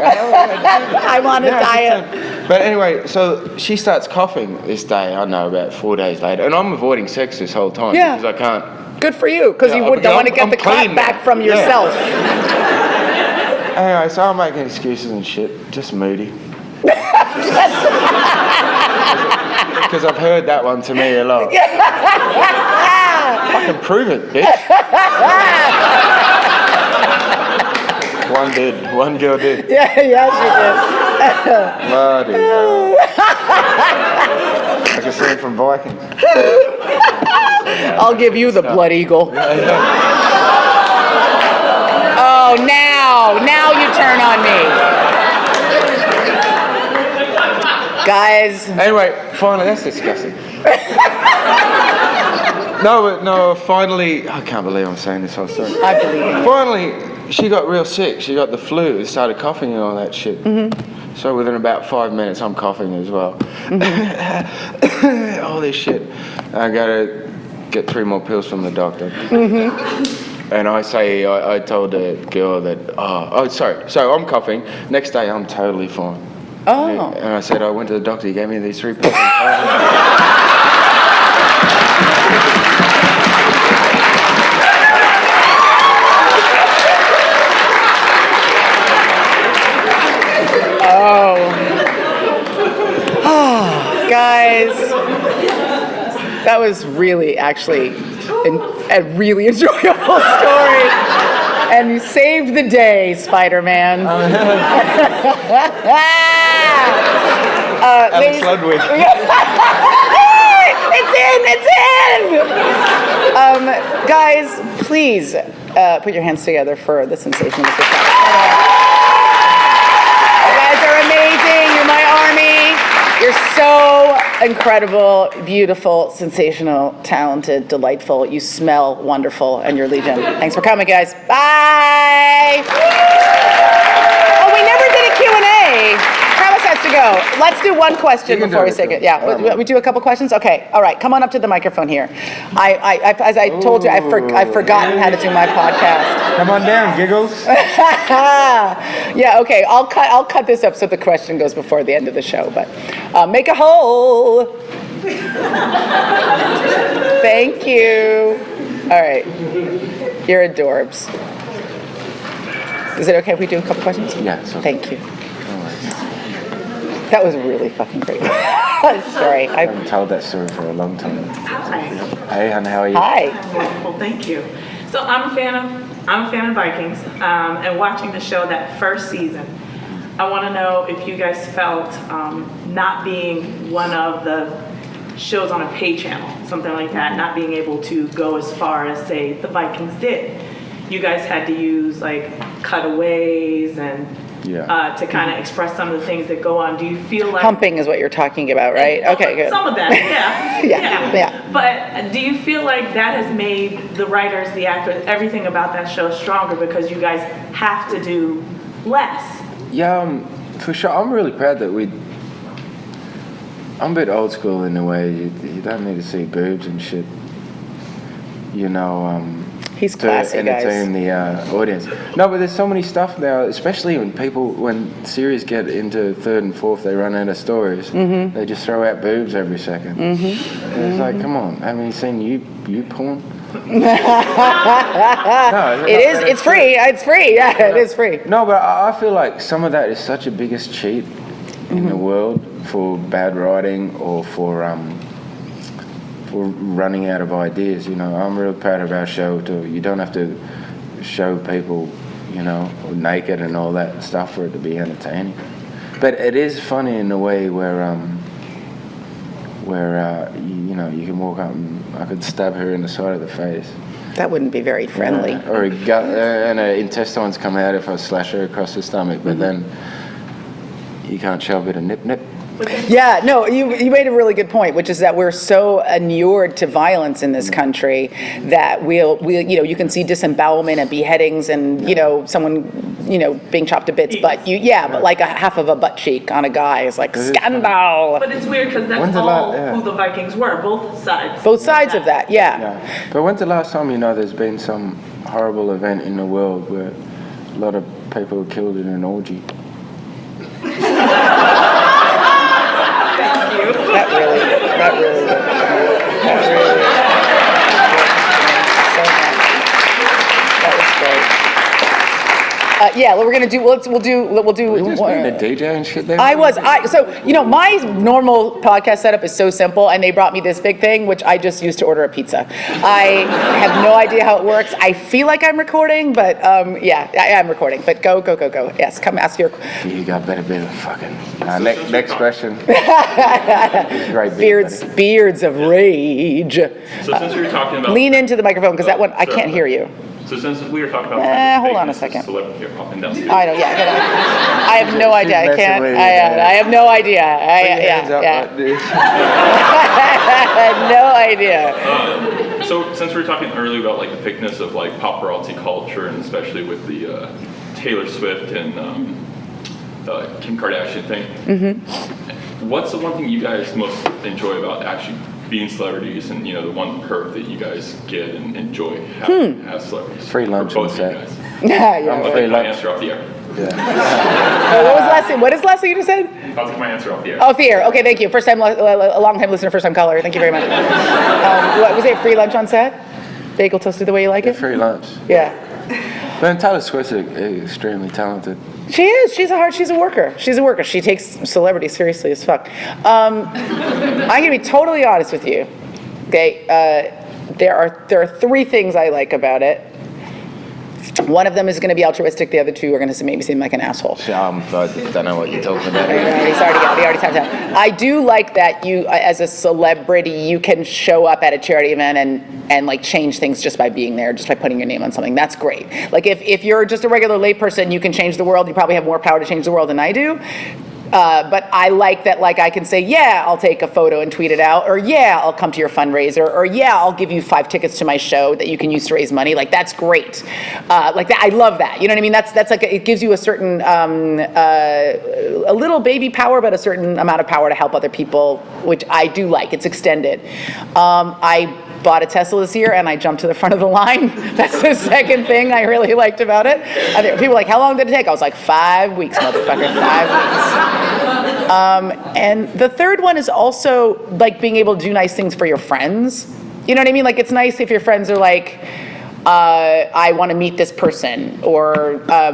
I'm on a diet. But anyway, so she starts coughing this day, I know, about 4 days later. And I'm avoiding sex this whole time because I can't. Good for you, because you don't want to get I'm the clap clean back now. from yourself. Anyway, so I'm making excuses and shit, just moody. Because I've heard that one to me a lot. Fucking prove it, bitch. One girl did. Yeah, she Bloody hell. I can see it from Vikings. did. I'll give you the blood eagle. Oh, now you turn on me. Guys. Anyway, finally, that's disgusting. Finally, I can't believe I'm saying this whole story. I believe it. Finally, she got real sick. She got the flu, started coughing and all that shit. So within about 5 minutes, I'm coughing as well. All this shit. I gotta get 3 more pills from the doctor. And I told the girl that, so I'm coughing. Next day, I'm totally fine. Oh. And I said, I went to the doctor, he gave me these 3 pills. Guys, that was really actually a really enjoyable story. And you saved the day, Spider-Man. Alex Ludwig. It's in! Guys, please put your hands together for the sensational Mr. Spider-Man. You guys are amazing. You're my army. You're so incredible, beautiful, sensational, talented, delightful. You smell wonderful, and you're Legion. Thanks for coming, guys. Bye! Oh, we never did a Q&A. Travis has to go. Let's do one question before we say it. Yeah, we do a couple questions? Okay, all right. Come on up to the microphone here. As I told you, I've forgotten how to do my podcast. Come on down, Giggles. Yeah, okay. I'll cut this up so the question goes before the end of the show. But make a hole. Thank you. All right. You're adorbs. Is it okay if we do a couple questions? Yeah. So Thank you. That was really fucking great. Sorry. I haven't told that story for a long time. Hi. Hey, hon, how are you? Hi. Well, thank you. So I'm a fan of Vikings, and watching the show that first season, I want to know if you guys felt not being one of the shows on a pay channel, something like that, not being able to go as far as, say, the Vikings did. You guys had to use like cutaways and to kind of express some of the things that go on. Do you feel like Humping is what you're talking about, right? Okay, good. Some of that, yeah. Yeah. But do you feel like that has made the writers, the actors, everything about that show stronger because you guys have to do less? Yeah, for sure. I'm really proud that I'm a bit old school in a way. You don't need to see boobs and shit. You know, He's to classy, entertain the audience. No, but there's so many stuff now, especially when series get into 3rd and 4th, they run out of stories. They just throw out boobs every second. And it's like, come on, haven't you seen you porn? No, It's free. It's free. Yeah, it is free. No, but I feel like some of that is such a biggest cheat in the world for bad writing or for running out of ideas. You know, I'm real proud of our show too. You don't have to show people, you know, naked and all that stuff for it to be entertaining. But it is funny in a way where you know, you can walk up and I could stab her in the side of the face. That wouldn't be very friendly. Or a gut, and her intestines come out if I slash her across the stomach. But then you can't show a bit of nip. Yeah, no, you made a really good point, which is that we're so inured to violence in this country that we'll you know, you can see disembowelment and beheadings and, you know, someone, you know, being chopped to bits, but but like a half of a butt cheek on a guy is like scandal. But it's weird because that's who the Vikings were, both sides. Both sides of that, yeah. But when's the last time, you know, there's been some horrible event in the world where a lot of people were killed in an orgy? That really. That was great. Yeah, we're gonna do. We'll do. You just being a DJ and shit there? So, my normal podcast setup is so simple, and they brought me this big thing, which I just use to order a pizza. I have no idea how it works. I feel like I'm recording, but yeah, I am recording. But go. Yes, come ask your. You got better be the fucking. Next question. Right, Beards of rage. So since we were talking about... Lean into the microphone, because that one, I can't hear you. So since we were talking about... hold on a second. Celebrity here, up and down. I know, yeah. I have no idea. I can't. I have no idea. No idea. So since we were talking earlier about like the thickness of like paparazzi culture, and especially with the Taylor Swift and Kim Kardashian thing, what's the one thing you guys most enjoy about actually being celebrities, and the one perk that you guys get and enjoy having as celebrities? Free lunch for on both of set. you guys. Yeah. I'll take my answer off the air. What was the last thing? What is the last thing you just said? I'll take my answer off the air. Off the air. Okay, thank you. First time, a long time listener, first time caller. Thank you very much. What was it? Free lunch on set? Bagel toasted the way you like it? Free lunch. Yeah. But Taylor Swift's extremely talented. She is. She's a worker. She takes celebrity seriously as fuck. I'm gonna be totally honest with you. Okay, there are three things I like about it. One of them is going to be altruistic. The other two are going to make me seem like an asshole. I don't know what you're talking about. He already tapped out. I do like that you, as a celebrity, you can show up at a charity event and like change things just by being there, just by putting your name on something. That's great. Like if you're just a regular layperson, you can change the world. You probably have more power to change the world than I do. But I like that, like I can say, yeah, I'll take a photo and tweet it out, or yeah, I'll come to your fundraiser, or yeah, I'll give you 5 tickets to my show that you can use to raise money. Like that's great. Like that, I love that. You know what I mean? That's like it gives you a certain a little baby power, but a certain amount of power to help other people, which I do like. It's extended. I bought a Tesla this year and I jumped to the front of the line. That's the second thing I really liked about it. People were like, how long did it take? I was like, 5 weeks, motherfucker, 5 weeks. And the third one is also like being able to do nice things for your friends. You know what I mean? Like it's nice if your friends are like, I want to meet this person, or I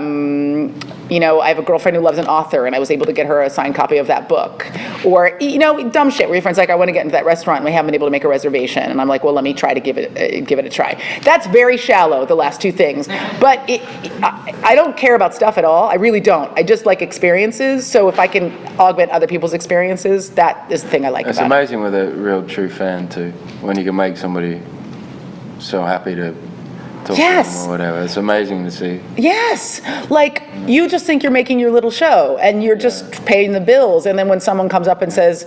have a girlfriend who loves an author and I was able to get her a signed copy of that book, or dumb shit where your friend's like, I want to get into that restaurant and we haven't been able to make a reservation, and I'm like, well, let me try to give it a try. That's very shallow, the last two things, but I don't care about stuff at all. I really don't. I just like experiences. So if I can augment other people's experiences, that is the thing I like it's about it. It's amazing with a real true fan too, when you can make somebody so happy to talk to them or whatever. It's amazing to see. Yes. Like, you just think you're making your little show and you're just paying the bills. And then when someone comes up and says,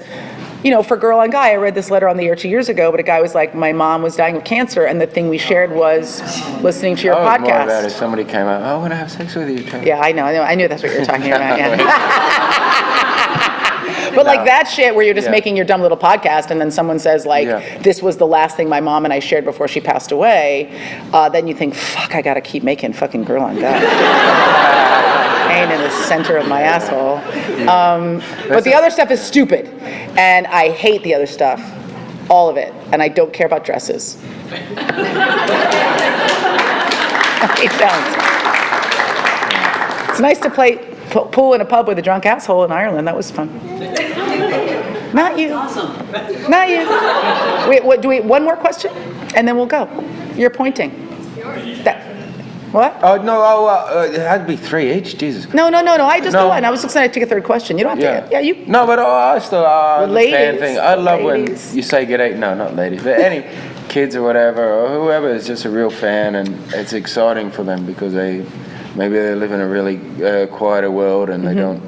for Girl on Guy, I read this letter on the air 2 years ago, but a guy was like, my mom was dying of cancer, and the thing we shared was listening to your podcast. More about if somebody came out, I want to have sex with you. Yeah, I know. I knew that's what you were talking about. Yeah. But like that shit where you're just making your dumb little podcast, and then someone says like, this was the last thing my mom and I shared before she passed away, then you think, fuck, I gotta keep making fucking Girl on Guy. Pain in the center of my asshole. But the other stuff is stupid, and I hate the other stuff, all of it, and I don't care about dresses. I don't. It's nice to play pool in a pub with a drunk asshole in Ireland. That was fun. Not you. Awesome. Not you. Wait, do we one more question, and then we'll go. You're pointing. What? Oh no! It had to be 3 each. Jesus. No. I just do one. I was excited to take a third question. You don't have to. Yeah, you. No, but I still. The ladies. Fan thing. I love when you say g'day. No, not ladies, but any kids or whatever, or whoever is just a real fan, and it's exciting for them because maybe they live in a really quieter world and they don't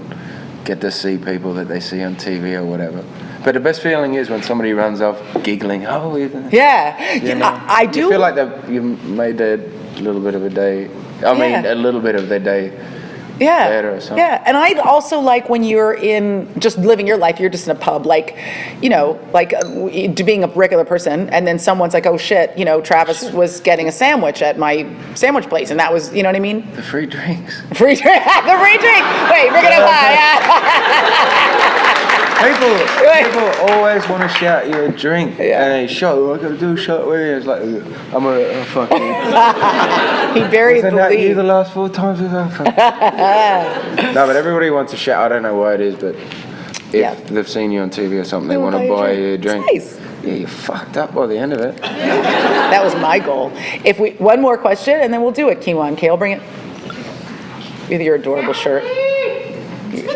get to see people that they see on TV or whatever. But the best feeling is when somebody runs off giggling. Oh, I do. You feel like you made a little bit of a day. I mean, a little bit of their day. Better or something. Yeah, and I also like when you're in just living your life, you're just in a pub, like being a regular person, and then someone's like, oh shit, Travis was getting a sandwich at my sandwich place, and that was, you know what I mean? The free drinks. The free drink. Wait, bring it up high. People always want to shout you a drink. Yeah. And a shot. I got to do a shot with you. It's like, I'm a fucking. He buried the Wasn't that you lead. the last 4 times? No, but everybody wants a shout. I don't know why it is, but if Yeah. they've seen you on TV or something, they They'll want buy to you a buy drink. you a drink. It's nice. Yeah, you're fucked up by the end of it. That was my goal. If we one more question and then we'll do it, Kiwan. Kale, bring it. With your adorable shirt.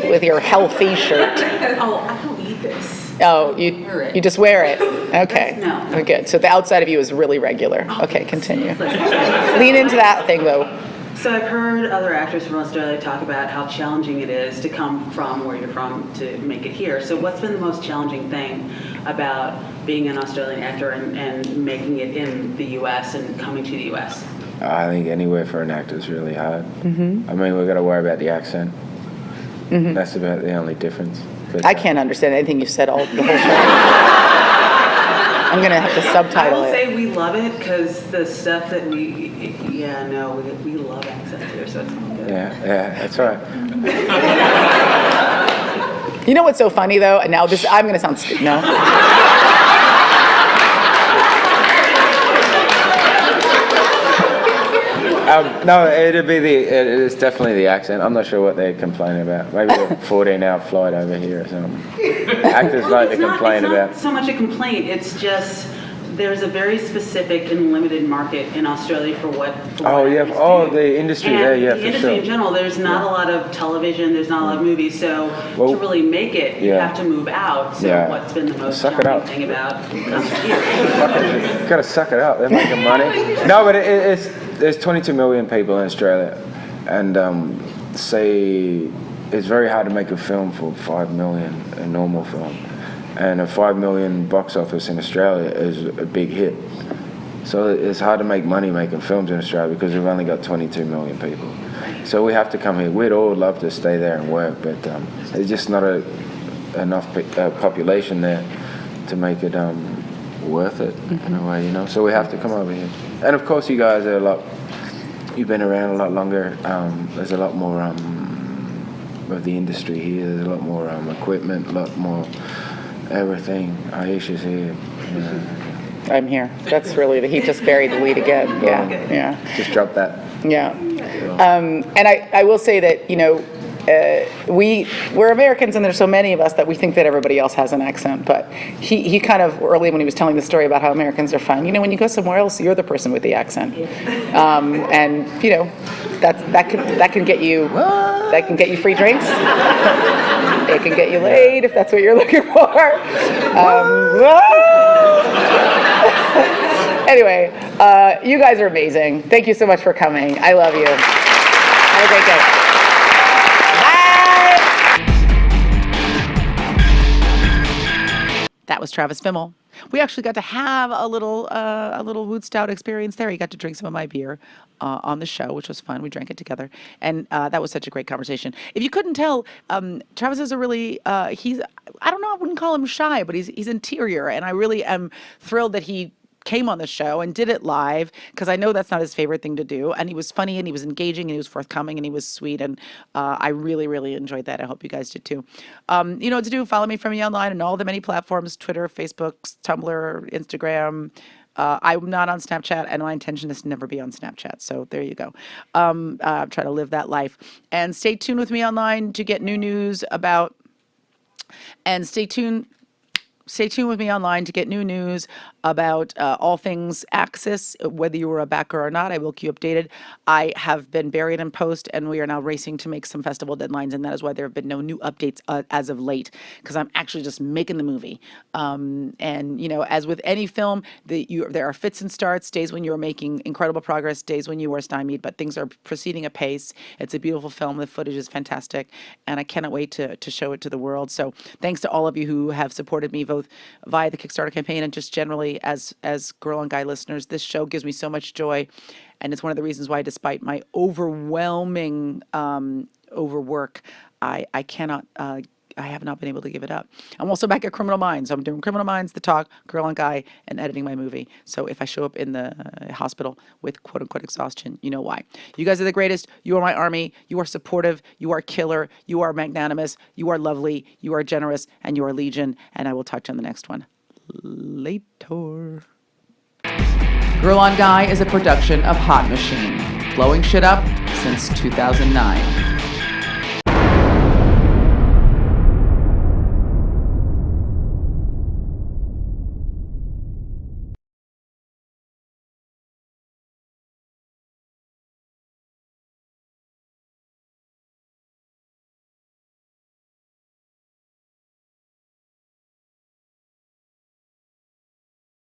With your healthy shirt. Oh, I don't eat this. Oh, you just wear it. Okay. No. Oh, good. So the outside of you is really regular. Okay, continue. Lean into that thing though. So I've heard other actors from Australia talk about how challenging it is to come from where you're from to make it here. So what's been the most challenging thing about being an Australian actor and making it in the U.S. and coming to the U.S.? I think anywhere for an actor is really hard. Mm-hmm. I mean, we've got to worry about the accent. Mm-hmm. That's about the only difference. But, I can't understand anything you've said all the whole show. I'm gonna have to I subtitle will it. say we love it because the stuff that we love accents here, so it's all good. Yeah, that's right. You know what's so funny though? And now I'm gonna sound stupid. No. No, it's definitely the accent. I'm not sure what they're complaining about. Maybe a 14-hour flight over here or something. Actors like to complain it's about. not so much a complaint, it's just there's a very specific and limited market in Australia for what Oh, yeah. actors Oh, do. the industry And there, yeah, the for industry sure. in general, there's not a lot of television, there's not a lot of movies, so Well, to really make it, you yeah. have to move out. So Yeah. what's been the most Suck it up. challenging thing about coming here? You gotta suck it up. They're making money. No, but there's 22 million people in Australia, and say it's very hard to make a film for 5 million, a normal film, and a 5 million box office in Australia is a big hit. So it's hard to make money making films in Australia because we've only got 22 million people. So we have to come here. We'd all love to stay there and work, but there's just not enough population there to make it worth it in a way, you know. So we have to come over here. And of course, you guys are you've been around a lot longer. There's a lot more of the industry here. There's a lot more equipment, a lot more everything. Aisha's here. I'm here. That's really he just buried the lead again. Yeah. Just drop that. Yeah. And I will say that, you know, we're Americans and there's so many of us that we think that everybody else has an accent, but he kind of early when he was telling the story about how Americans are fun, you know, when you go somewhere else, you're the person with the accent. And, you know, that can get you free drinks. It can get you laid if that's what you're looking for. Anyway, you guys are amazing. Thank you so much for coming. I love you. Have a great day. Bye. That was Travis Fimmel. We actually got to have a little Wood Stout experience there. He got to drink some of my beer on the show, which was fun. We drank it together, and that was such a great conversation. If you couldn't tell, Travis is a really I don't know, I wouldn't call him shy, but he's interior, and I really am thrilled that he came on the show and did it live because I know that's not his favorite thing to do. And he was funny and he was engaging and he was forthcoming and he was sweet. And I really, really enjoyed that. I hope you guys did too. You know what to do. Follow me from me online and all the many platforms, Twitter, Facebook, Tumblr, Instagram. I'm not on Snapchat and my intention is to never be on Snapchat. So there you go. I'm trying to live that life. And stay tuned with me online to get new news about, and stay tuned with me online to get new news about all things Axis, whether you were a backer or not. I will keep you updated. I have been buried in post, and we are now racing to make some festival deadlines, and that is why there have been no new updates as of late, because I'm actually just making the movie. And, you know, as with any film, there are fits and starts, days when you're making incredible progress, days when you are stymied, but things are proceeding apace. It's a beautiful film. The footage is fantastic, and I cannot wait to show it to the world. So thanks to all of you who have supported me both via the Kickstarter campaign and just generally as Girl and Guy listeners. This show gives me so much joy, and it's one of the reasons why, despite my overwhelming overwork, I cannot I have not been able to give it up. I'm also back at Criminal Minds. So I'm doing Criminal Minds, The Talk, Girl on Guy, and editing my movie. So if I show up in the hospital with quote unquote exhaustion, you know why. You guys are the greatest. You are my army. You are supportive. You are killer. You are magnanimous. You are lovely. You are generous. And you are legion. And I will talk to you on the next one. Later. Girl on Guy is a production of Hot Machine. Blowing shit up since 2009.